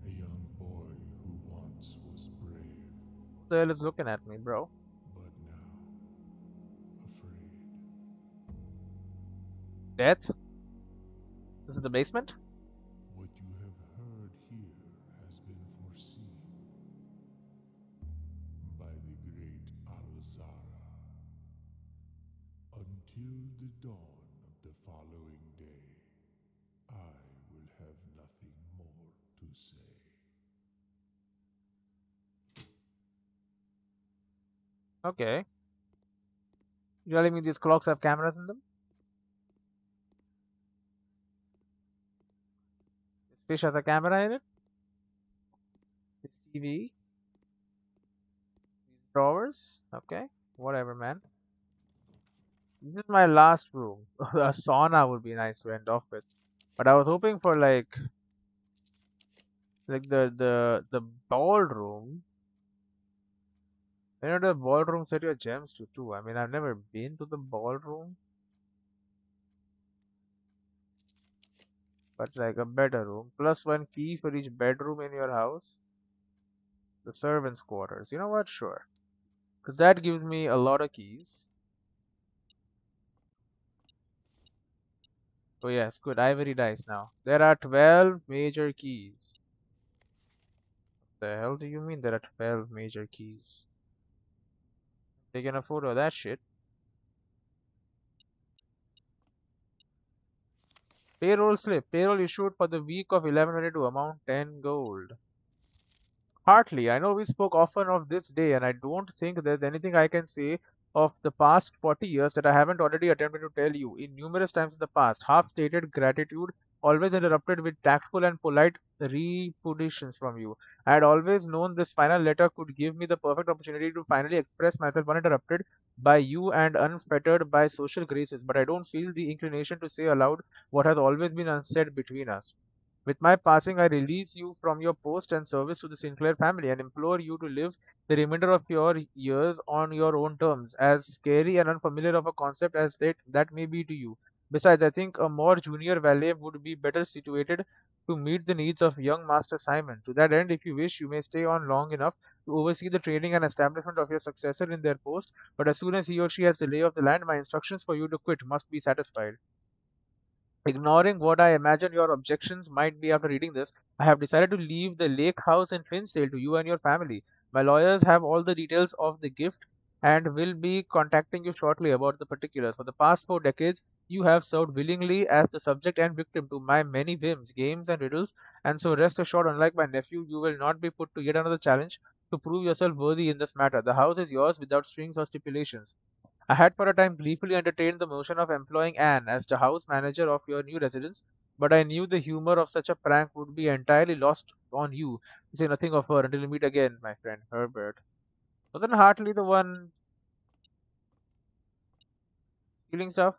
A young boy who once was brave, Who the hell is looking at me, bro? but now afraid. Death? This is the basement? What you have heard here has been foreseen by the great Alzara. Until the dawn of the following day, I will have nothing more to say. Okay. You telling me these clocks have cameras in them? This fish has a camera in it? This TV? These drawers? Okay. Whatever, man. This is my last room. A sauna would be nice to end off with. But I was hoping for like the ballroom. You know the ballroom set your gems to too. I mean I've never been to the ballroom, but like a better room. Plus one key for each bedroom in your house. The servants' quarters. You know what? Sure. Because that gives me a lot of keys. Oh yes, good. Ivory dice now. There are 12 major keys. The hell do you mean there are 12 major keys? Taking a photo of that shit. Payroll slip. Payroll issued for the week of 11/22. Amount 10 gold. Partly, I know we spoke often of this day, and I don't think there's anything I can say of the past 40 years that I haven't already attempted to tell you in numerous times in the past. Half stated gratitude, always interrupted with tactful and polite repudiations from you. I had always known this final letter could give me the perfect opportunity to finally express myself uninterrupted by you and unfettered by social graces, but I don't feel the inclination to say aloud what has always been unsaid between us. With my passing, I release you from your post and service to the Sinclair family and implore you to live the remainder of your years on your own terms, as scary and unfamiliar of a concept as that may be to you. Besides, I think a more junior valet would be better situated to meet the needs of young Master Simon. To that end, if you wish, you may stay on long enough to oversee the training and establishment of your successor in their post, but as soon as he or she has the lay of the land, my instructions for you to quit must be satisfied. Ignoring what I imagine your objections might be after reading this, I have decided to leave the lake house in Finsdale to you and your family. My lawyers have all the details of the gift and will be contacting you shortly about the particulars. For the past 4 decades, you have served willingly as the subject and victim to my many whims, games, and riddles, and so rest assured, unlike my nephew, you will not be put to yet another challenge to prove yourself worthy in this matter. The house is yours without strings or stipulations. I had for a time gleefully entertained the notion of employing Anne as the house manager of your new residence, but I knew the humor of such a prank would be entirely lost on you, to say nothing of her, until we meet again, my friend Herbert. Wasn't Hartley the one stealing stuff?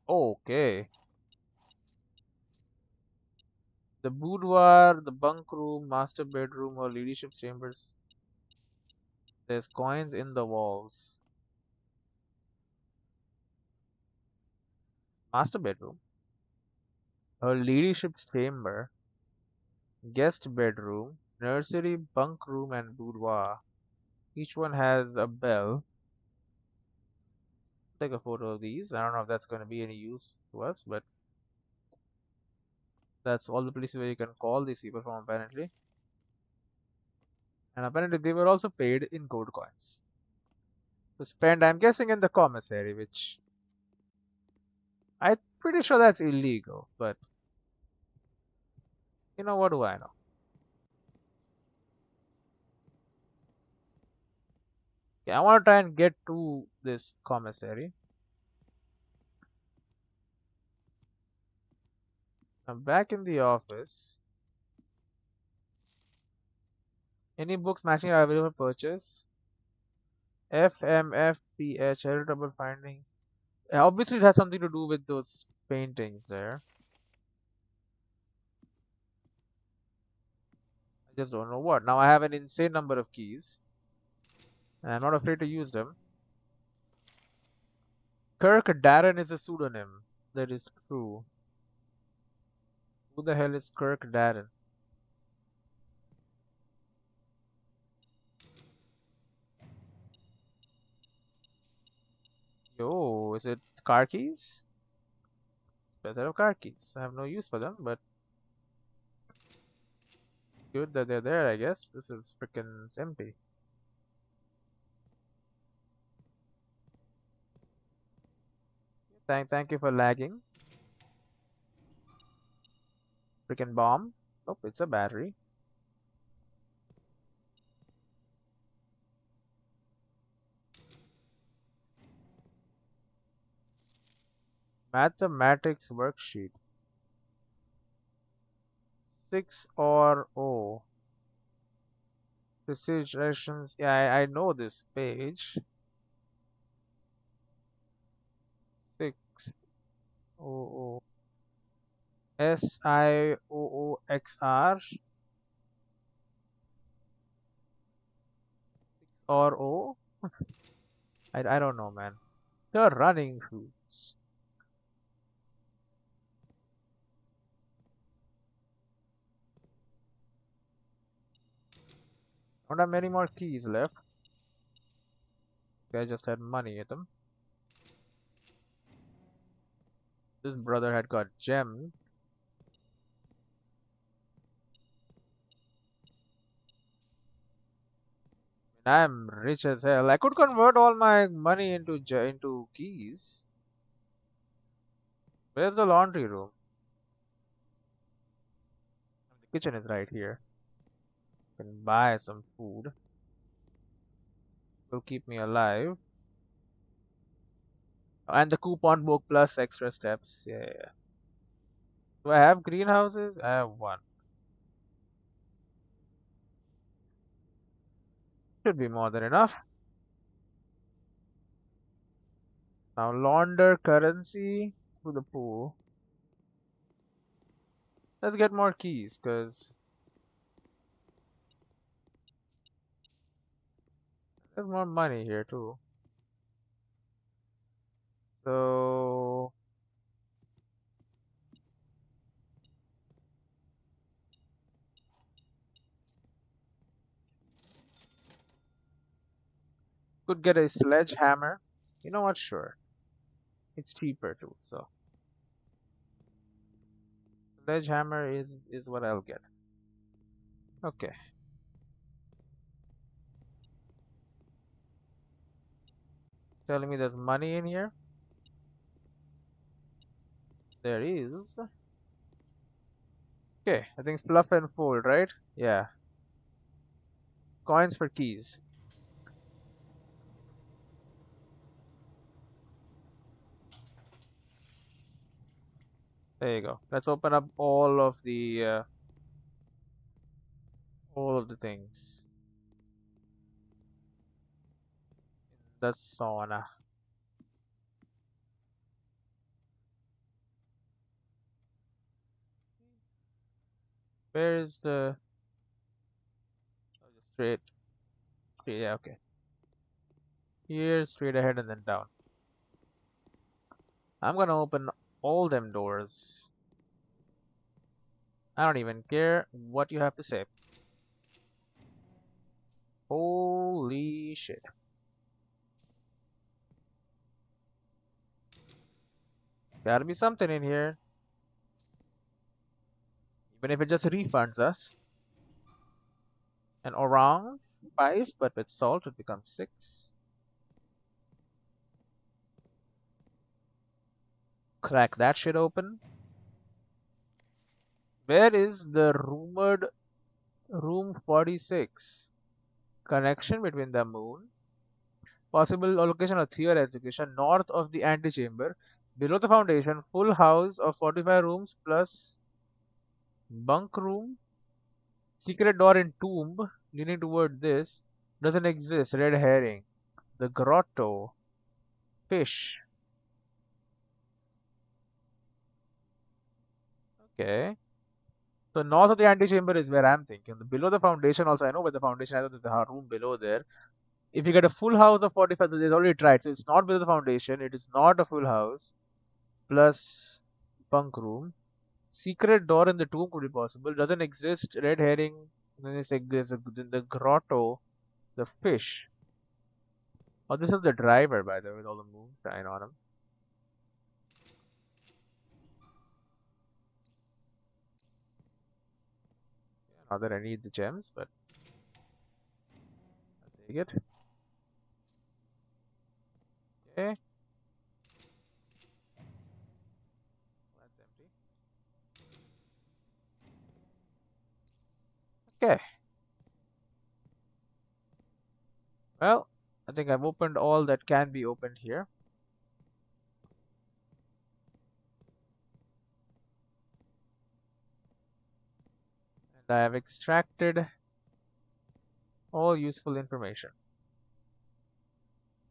Okay. The boudoir, the bunk room, master bedroom, or ladyship's chambers. There's coins in the walls. Master bedroom. Her ladyship's chamber. Guest bedroom. Nursery, bunk room, and boudoir. Each one has a bell. Take a photo of these. I don't know if that's going to be any use to us, but that's all the places where you can call these people from apparently. And apparently they were also paid in gold coins to spend, I'm guessing, in the commissary, which I'm pretty sure that's illegal, but what do I know? Yeah, I want to try and get to this commissary. I'm back in the office. Any books matching are available for purchase? FMFPH, Heritable Finding. Obviously, it has something to do with those paintings there. I just don't know what. Now I have an insane number of keys, and I'm not afraid to use them. Kirk Darren is a pseudonym. That is true. Who the hell is Kirk Darren? Yo, is it car keys? It's a set of car keys. I have no use for them, but it's good that they're there, I guess. This is freaking empty. Thank you for lagging. Freaking bomb. Nope, it's a battery. Mathematics worksheet. 6 or O. Decisions. Yeah, I know this page. 6 O O SIOOXR or O. I don't know, man. You're running foods. Don't have many more keys left. I just had money at them. This brother had got gems. I'm rich as hell. I could convert all my money into keys. Where's the laundry room? The kitchen is right here. Can buy some food. Will keep me alive. And the coupon book plus extra steps. Yeah, yeah, yeah. Do I have greenhouses? I have one. Should be more than enough. Now launder currency to the pool. Let's get more keys, cause there's more money here too. So could get a sledgehammer. You know what? Sure, it's cheaper too. So sledgehammer is what I'll get. Okay, telling me there's money in here. There is. Okay, I think fluff and fold, right? Yeah, coins for keys. There you go. Let's open up all of the things. The sauna. Where is the oh, just straight, yeah, okay. Here, straight ahead and then down. I'm gonna open all them doors. I don't even care what you have to say. Holy shit. Gotta be something in here. Even if it just refunds us. An orange. 5, but with salt it becomes 6. Crack that shit open. Where is the rumored room 46? Connection between the moon. Possible location of theorized location north of the antechamber. Below the foundation, full house of 45 rooms plus bunk room. Secret door in tomb leaning toward this. Doesn't exist. Red herring. The grotto. Fish. Okay. So north of the antechamber is where I'm thinking. Below the foundation also, I know where the foundation. I know there's a room below there. If you get a full house of 45, there's already tried. So it's not below the foundation. It is not a full house. Plus bunk room. Secret door in the tomb could be possible. Doesn't exist. Red herring. Then the grotto. The fish. Oh, this is the driver, by the way, with all the moonshine on him. Not that I need the gems, but I'll take it. Okay, that's empty. Okay, well, I think I've opened all that can be opened here. And I have extracted all useful information.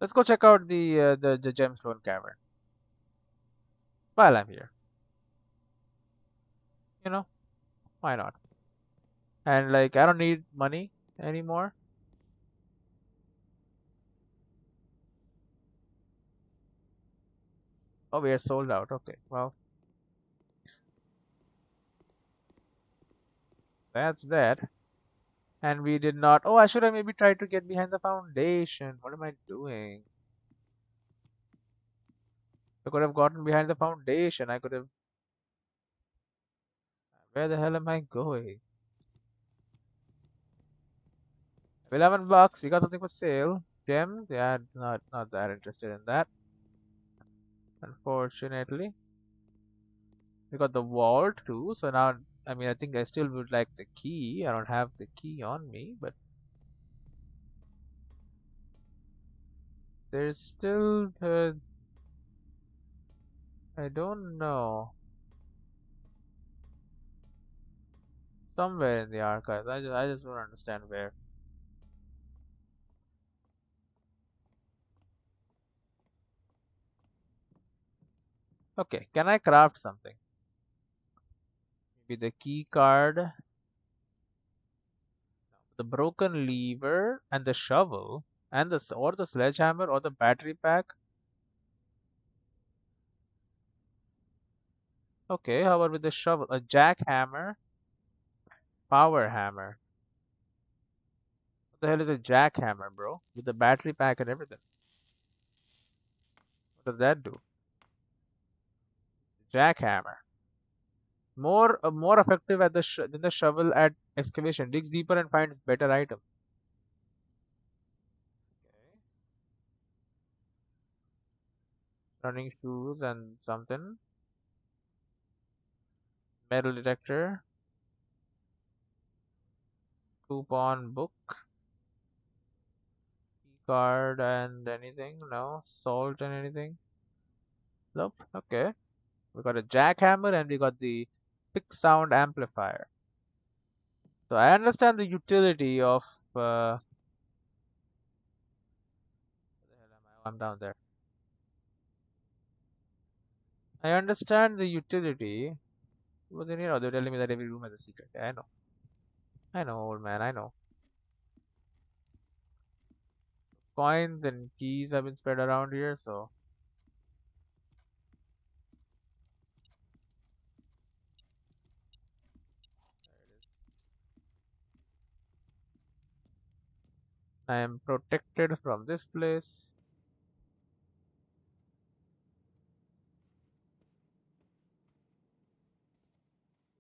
Let's go check out the gemstone cavern while I'm here. You know, why not? And like, I don't need money anymore. Oh, we are sold out. Okay, well, that's that. And we did not. Oh, I should have maybe tried to get behind the foundation. What am I doing? I could have gotten behind the foundation. I could have. Where the hell am I going? 11 bucks. You got something for sale? Gems? Yeah, not that interested in that. Unfortunately, we got the vault too. So now, I mean, I think I still would like the key. I don't have the key on me, but there's still. I don't know. Somewhere in the archives. I just don't understand where. Okay, can I craft something? Maybe the key card, the broken lever, and the shovel, and the sledgehammer or the battery pack. Okay, how about with the shovel? A jackhammer, power hammer. What the hell is a jackhammer, bro? With the battery pack and everything. What does that do? Jackhammer. More effective at than the shovel at excavation. Digs deeper and finds better item. Okay. Running shoes and something. Metal detector. Coupon book. Key card and anything? No. Salt and anything? Nope. Okay. We got a jackhammer and we got the pick sound amplifier. So I understand the utility of what the hell am I? Oh, I'm down there. I understand the utility, but then they're telling me that every room has a secret. Yeah, I know, old man, I know. Coins and keys have been spread around here, so there it is. I am protected from this place.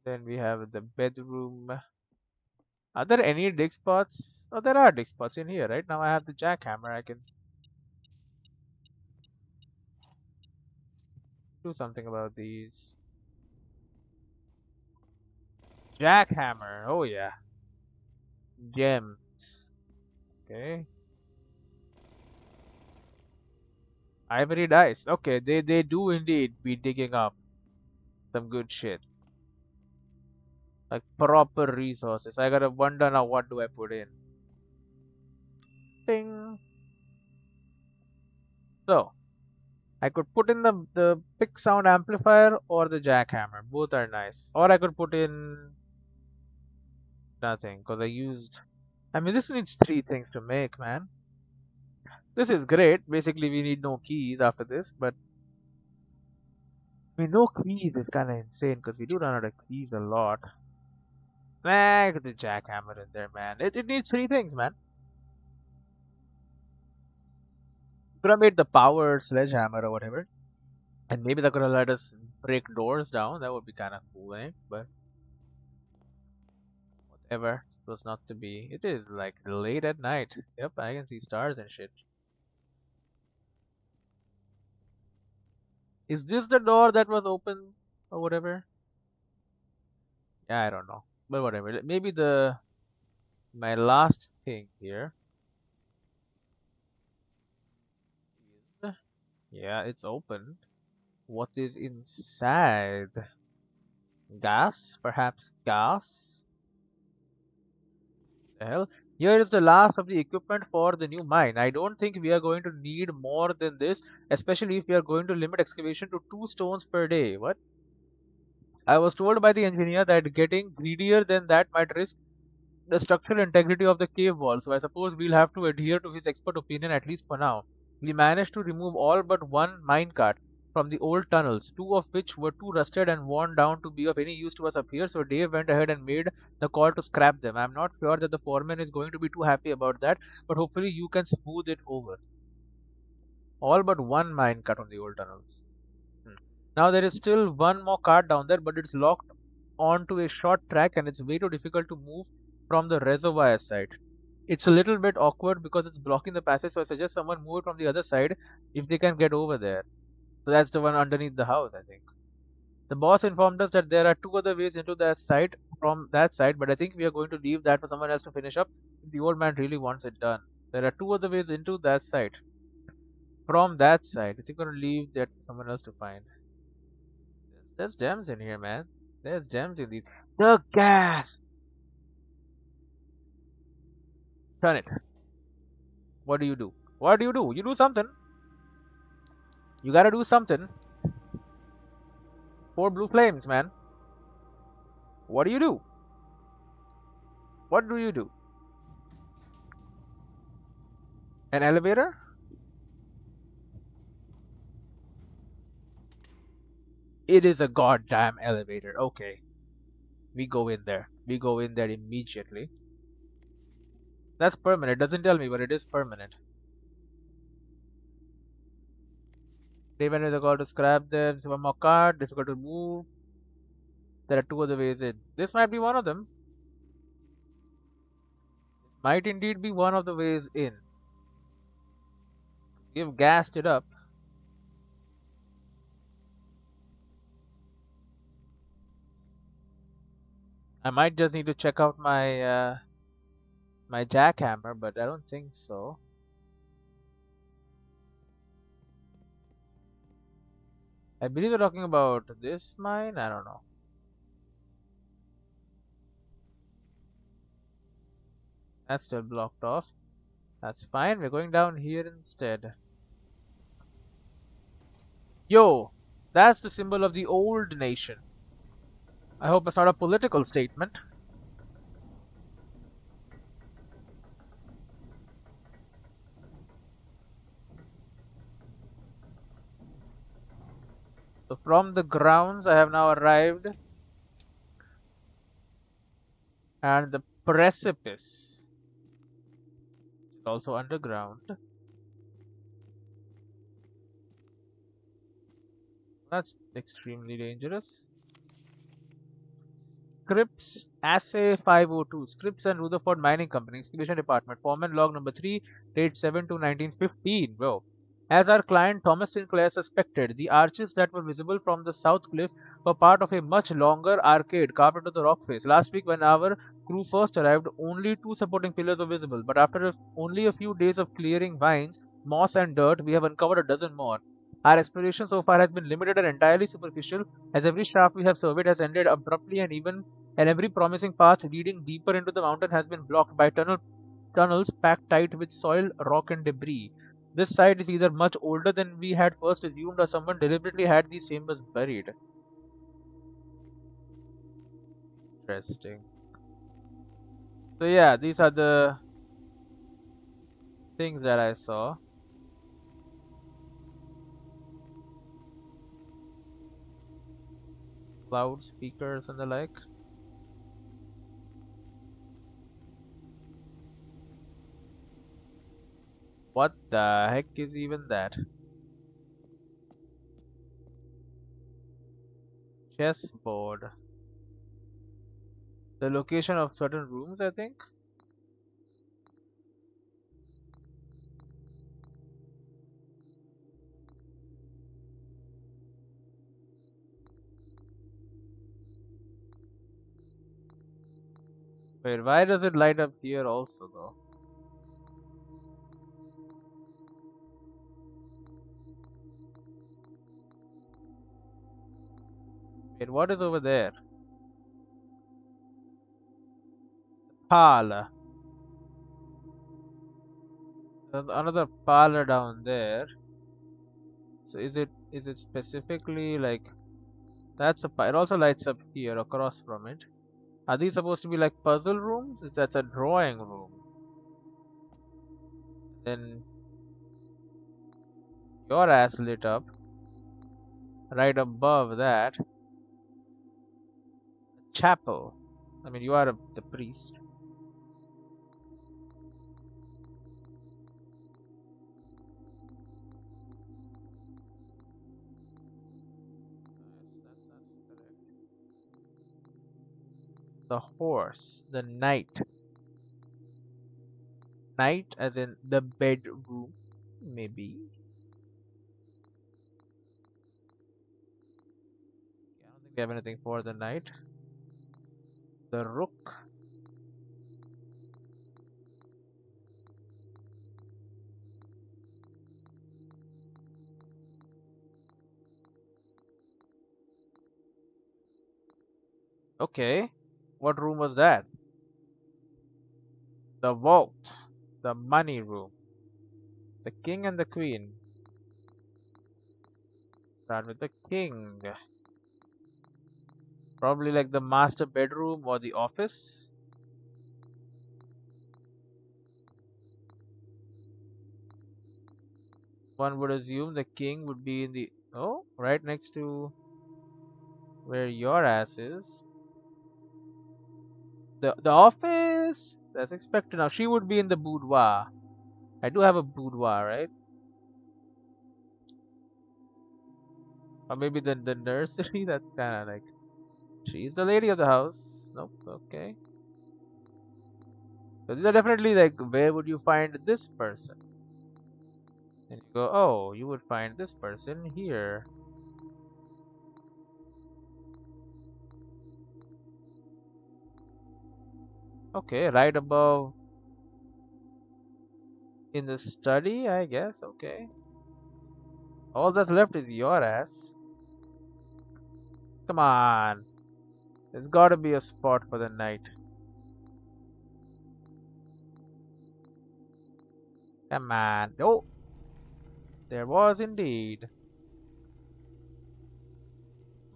Then we have the bedroom. Are there any dig spots? Oh, there are dig spots in here, right? Now I have the jackhammer. I can do something about these. Jackhammer. Oh yeah. Gems. Okay. Ivory dice. Okay, they do indeed be digging up some good shit. Like proper resources. I gotta wonder now what do I put in. Ding. So I could put in the pick sound amplifier or the jackhammer. Both are nice. Or I could put in nothing because I used. I mean, this needs three things to make, man. This is great. Basically, we need no keys after this, but I mean, no keys is kind of insane because we do run out of keys a lot. Nah, get the jackhammer in there, man. It needs three things, man. Could have made the power sledgehammer or whatever, and maybe that could have let us break doors down. That would be kind of cool, eh? But whatever. It was not to be. It is like late at night. Yep, I can see stars and shit. Is this the door that was open or whatever? Yeah, I don't know. But whatever. Maybe the my last thing here is yeah, it's open. What is inside? Gas? Perhaps gas? The hell? Here is the last of the equipment for the new mine. I don't think we are going to need more than this, especially if we are going to limit excavation to 2 stones per day. What? I was told by the engineer that getting greedier than that might risk the structural integrity of the cave wall, so I suppose we'll have to adhere to his expert opinion at least for now. We managed to remove all but one minecart from the old tunnels, two of which were too rusted and worn down to be of any use to us up here, so Dave went ahead and made the call to scrap them. I'm not sure that the foreman is going to be too happy about that, but hopefully you can smooth it over. All but one minecart on the old tunnels. Hmm. Now there is still one more cart down there, but it's locked onto a short track and it's way too difficult to move from the reservoir side. It's a little bit awkward because it's blocking the passage, so I suggest someone move it from the other side if they can get over there. So that's the one underneath the house, I think. The boss informed us that there are two other ways into that site from that side, but I think we are going to leave that for someone else to finish up if the old man really wants it done. There are two other ways into that site from that side. I think we're going to leave that for someone else to find. There's gems in here, man. There's gems in these. The gas! Turn it. What do you do? What do you do? You do something. You gotta do something. Four blue flames, man. What do you do? What do you do? An elevator? It is a goddamn elevator. Okay. We go in there. We go in there immediately. That's permanent. It doesn't tell me, but it is permanent. Raven is a call to scrap them. One more card. Difficult to move. There are two other ways in. This might be one of them. This might indeed be one of the ways in. You've gassed it up. I might just need to check out my jackhammer, but I don't think so. I believe we're talking about this mine. I don't know. That's still blocked off. That's fine. We're going down here instead. Yo, that's the symbol of the old nation. I hope it's not a political statement. So from the grounds, I have now arrived at the precipice. It's also underground. That's extremely dangerous. Scripps Assay 502, Scripps and Rutherford Mining Company, Excavation Department, Foreman Log number 3, date 7 to 1915. Bro. As our client Thomas Sinclair suspected, the arches that were visible from the south cliff were part of a much longer arcade carved into the rock face. Last week, when our crew first arrived, only two supporting pillars were visible, but after only a few days of clearing vines, moss, and dirt, we have uncovered a dozen more. Our exploration so far has been limited and entirely superficial, as every shaft we have surveyed has ended abruptly, and every promising path leading deeper into the mountain has been blocked by tunnels packed tight with soil, rock, and debris. This site is either much older than we had first assumed, or someone deliberately had these chambers buried. Interesting. So yeah, these are the things that I saw. Loudspeakers and the like. What the heck is even that? Chessboard. The location of certain rooms, I think. Wait, why does it light up here also though? Wait, what is over there? Parlor. There's another parlor down there. So is it specifically like it also lights up here across from it. Are these supposed to be like puzzle rooms? That's a drawing room. Then your ass lit up right above that chapel. I mean, you are the priest. Yes, that's correct. The horse, the knight. Knight as in the bedroom, maybe. I don't think we have anything for the knight. The rook. Okay. What room was that? The vault. The money room. The king and the queen. Start with the king. Probably like the master bedroom or the office. One would assume the king would be in the right next to where your ass is. The office. That's expected now. She would be in the boudoir. I do have a boudoir, right? Or maybe the nursery. That's kind of like she's the lady of the house. Nope. Okay. So these are definitely like where would you find this person? And you go, oh, you would find this person here. Okay, right above in the study, I guess. Okay. All that's left is your ass. Come on. There's gotta be a spot for the night. Come on. Oh, there was indeed.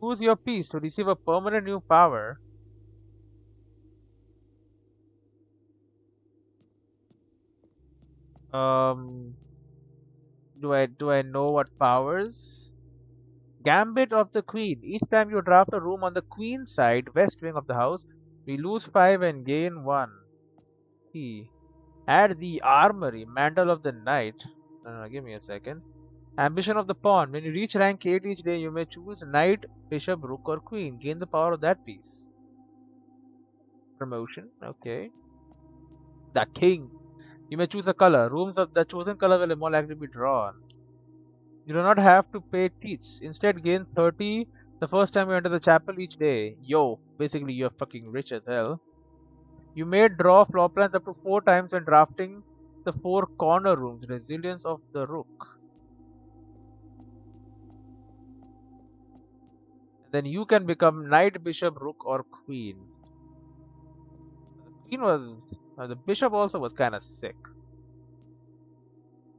Choose your piece to receive a permanent new power. Um, do I know what powers? Gambit of the Queen. Each time you draft a room on the Queen side, west wing of the house, we lose 5 and gain 1. Key. Add the armory, mantle of the knight. No, no, give me a second. Ambition of the pawn. When you reach rank 8 each day, you may choose knight, bishop, rook, or queen. Gain the power of that piece. Promotion. Okay. The king. You may choose a color. Rooms of the chosen color will more likely be drawn. You do not have to pay teach. Instead, gain 30 the first time you enter the chapel each day. Yo, basically you're fucking rich as hell. You may draw floor plans up to 4 times when drafting the 4 corner rooms. Resilience of the rook. And then you can become knight, bishop, rook, or queen. The queen was. The bishop also was kind of sick.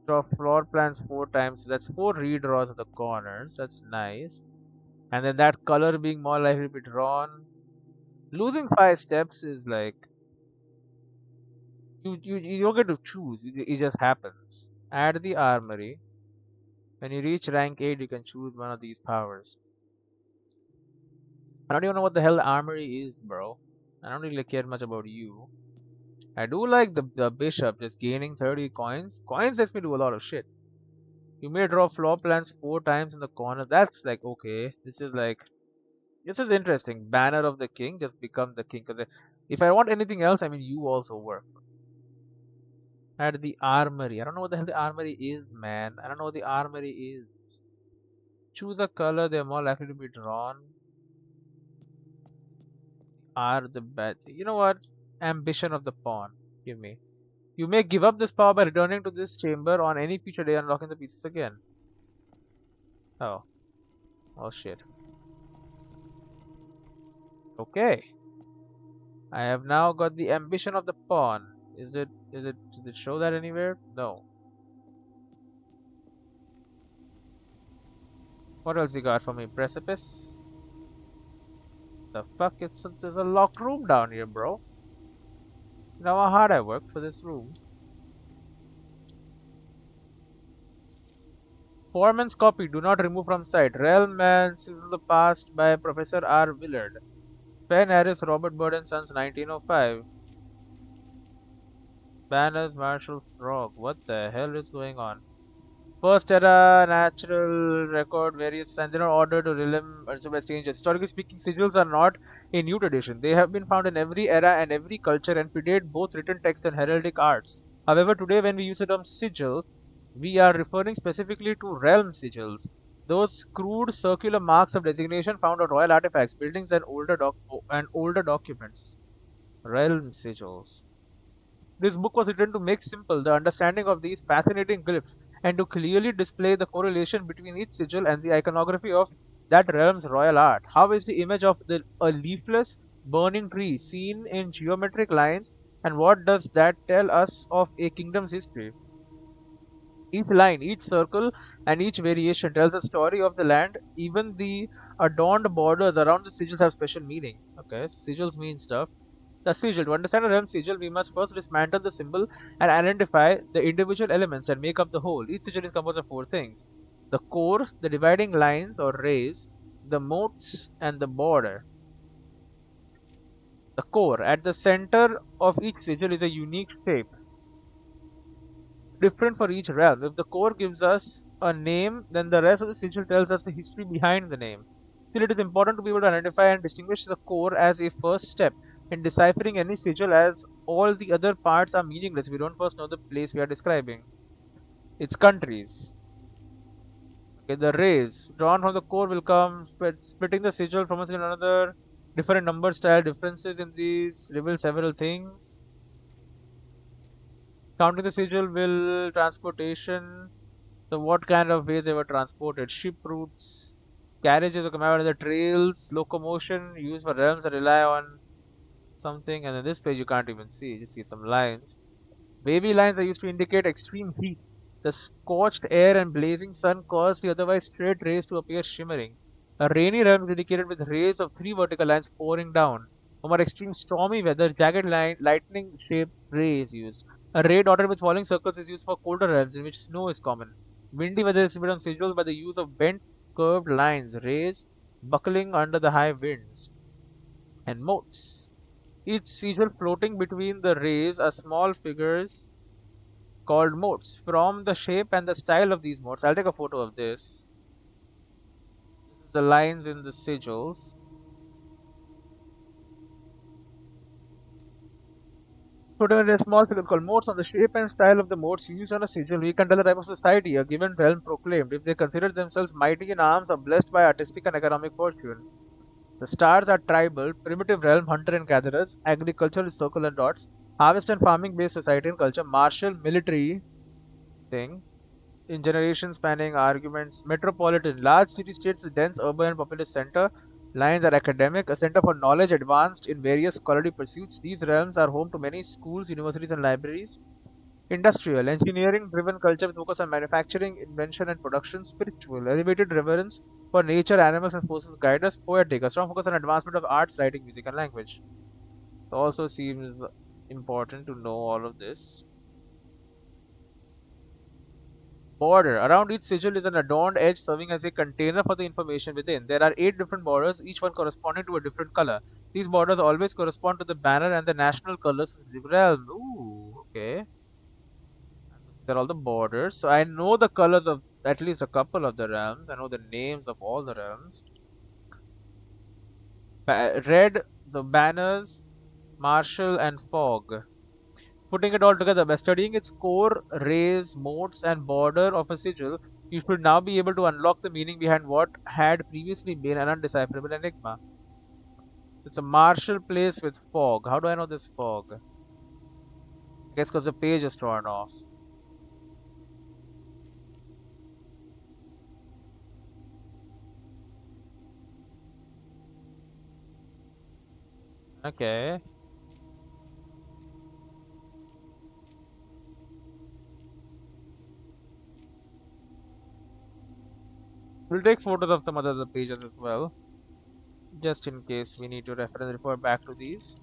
Draw floor plans 4 times. So that's 4 redraws of the corners. That's nice. And then that color being more likely to be drawn. Losing 5 steps is like you don't get to choose. It just happens. Add the armory. When you reach rank 8, you can choose one of these powers. I don't even know what the hell the armory is, bro. I don't really care much about you. I do like the bishop just gaining 30 coins. Coins lets me do a lot of shit. You may draw floor plans 4 times in the corner. That's like okay. This is interesting. Banner of the king just becomes the king. Cause if I want anything else, I mean you also work. At the armory. I don't know what the hell the armory is, man. I don't know what the armory is. Choose a color. They're more likely to be drawn. Are the bad. You know what? Ambition of the pawn. Give me. You may give up this power by returning to this chamber on any future day, unlocking the pieces again. Oh. Oh shit. Okay. I have now got the ambition of the pawn. Does it show that anywhere? No. What else you got for me? Precipice? The fuck? There's a locked room down here, bro. You know how hard I worked for this room. Foreman's copy, do not remove from sight. Realm and Seasons of the Past by Professor R. Willard. Penn Harris, Robert Bird and Sons, 1905. Banners, Marshall Frog. What the hell is going on? First era natural record various signs in order to realm or changes. Historically speaking, sigils are not a new tradition. They have been found in every era and every culture and predate both written text and heraldic arts. However, today when we use the term sigil, we are referring specifically to realm sigils. Those crude circular marks of designation found on royal artifacts, buildings, and older documents. Realm sigils. This book was written to make simple the understanding of these fascinating glyphs and to clearly display the correlation between each sigil and the iconography of that realm's royal art. How is the image of a leafless, burning tree seen in geometric lines, and what does that tell us of a kingdom's history? Each line, each circle, and each variation tells a story of the land. Even the adorned borders around the sigils have special meaning. Okay, sigils mean stuff. The sigil. To understand a realm sigil, we must first dismantle the symbol and identify the individual elements that make up the whole. Each sigil is composed of 4 things: the core, the dividing lines or rays, the moats, and the border. The core. At the center of each sigil is a unique shape, different for each realm. If the core gives us a name, then the rest of the sigil tells us the history behind the name. Still, it is important to be able to identify and distinguish the core as a first step in deciphering any sigil, as all the other parts are meaningless if we don't first know the place we are describing. Its countries. Okay, the rays drawn from the core will come splitting the sigil from one sigil to another. Different number style differences in these reveal several things. Counting the sigil will transportation. So what kind of ways they were transported? Ship routes, carriages of command, the trails, locomotion used for realms that rely on something. And in this page you can't even see, you just see some lines. Wavy lines are used to indicate extreme heat. The scorched air and blazing sun caused the otherwise straight rays to appear shimmering. A rainy realm is indicated with rays of 3 vertical lines pouring down. For more extreme stormy weather, jagged lightning shaped ray is used. A ray dotted with falling circles is used for colder realms in which snow is common. Windy weather is displayed on sigils by the use of bent, curved lines, rays buckling under the high winds. And moats. Each sigil floating between the rays are small figures called moats. From the shape and the style of these moats, I'll take a photo of this. This is the lines in the sigils. Put in a small figure called modes on the shape and style of the modes used on a sigil. We can tell the type of society a given realm proclaimed if they consider themselves mighty in arms or blessed by artistic and economic fortune. The stars are tribal, primitive realm, hunter and gatherers, agriculture is circle and dots, harvest and farming based society and culture, martial, military thing, in generation spanning arguments, metropolitan, large city states, dense urban and populous center, lines are academic, a center for knowledge advanced in various scholarly pursuits. These realms are home to many schools, universities, and libraries. Industrial, engineering driven culture with focus on manufacturing, invention, and production. Spiritual, elevated reverence for nature, animals, and forces guide us. Poetic, a strong focus on advancement of arts, writing, music, and language. It also seems important to know all of this. Border. Around each sigil is an adorned edge serving as a container for the information within. There are 8 different borders, each one corresponding to a different color. These borders always correspond to the banner and the national colors of the realm. Ooh, okay. They're all the borders. So I know the colors of at least a couple of the realms. I know the names of all the realms. Red, the banners, martial, and fog. Putting it all together by studying its core, rays, modes, and border of a sigil, you should now be able to unlock the meaning behind what had previously been an undecipherable enigma. It's a martial place with fog. How do I know this fog? I guess because the page is torn off. Okay. We'll take photos of some other pages as well, just in case we need to refer back to these.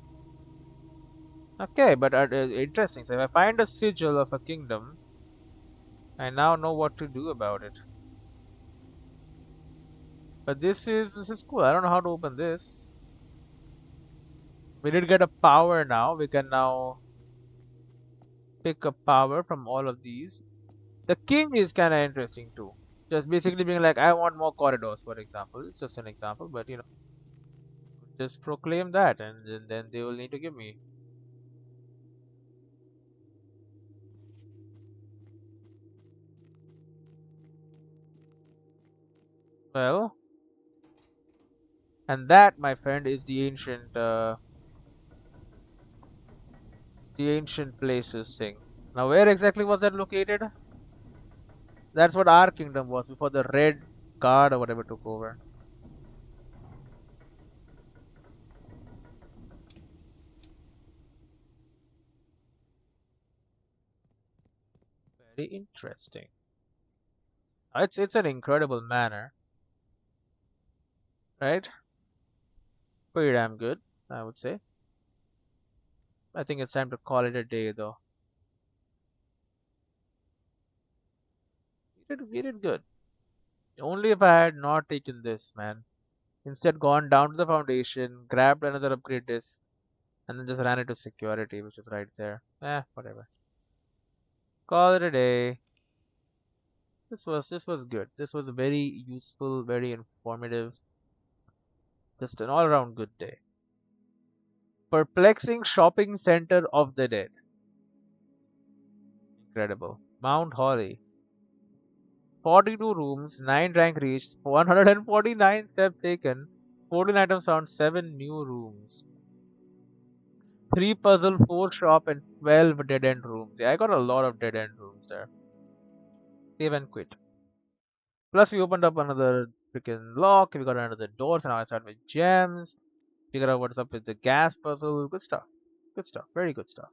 Okay, but interesting. So if I find a sigil of a kingdom, I now know what to do about it. But this is cool. I don't know how to open this. We did get a power now. We can now pick a power from all of these. The king is kind of interesting too. Just basically being like, I want more corridors, for example. It's just an example, but just proclaim that, and then they will need to give me. Well, and that, my friend, is the ancient places thing. Now, where exactly was that located? That's what our kingdom was before the Red Guard or whatever took over. Very interesting. It's an incredible manor, right? Pretty damn good, I would say. I think it's time to call it a day, though. We did good. Only if I had not taken this, man. Instead, gone down to the foundation, grabbed another upgrade disc, and then just ran into security, which is right there. Whatever. Call it a day. This was good. This was a very useful, very informative, just an all-around good day. Perplexing shopping center of the dead. Incredible. Mount Holly. 42 rooms, 9 rank reached, 149 steps taken, 14 items found, 7 new rooms. 3 puzzle, 4 shop, and 12 dead end rooms. Yeah, I got a lot of dead end rooms there. Save and quit. Plus, we opened up another freaking lock. We got another doors, and now I start with gems. Figure out what's up with the gas puzzle. Good stuff. Good stuff. Very good stuff.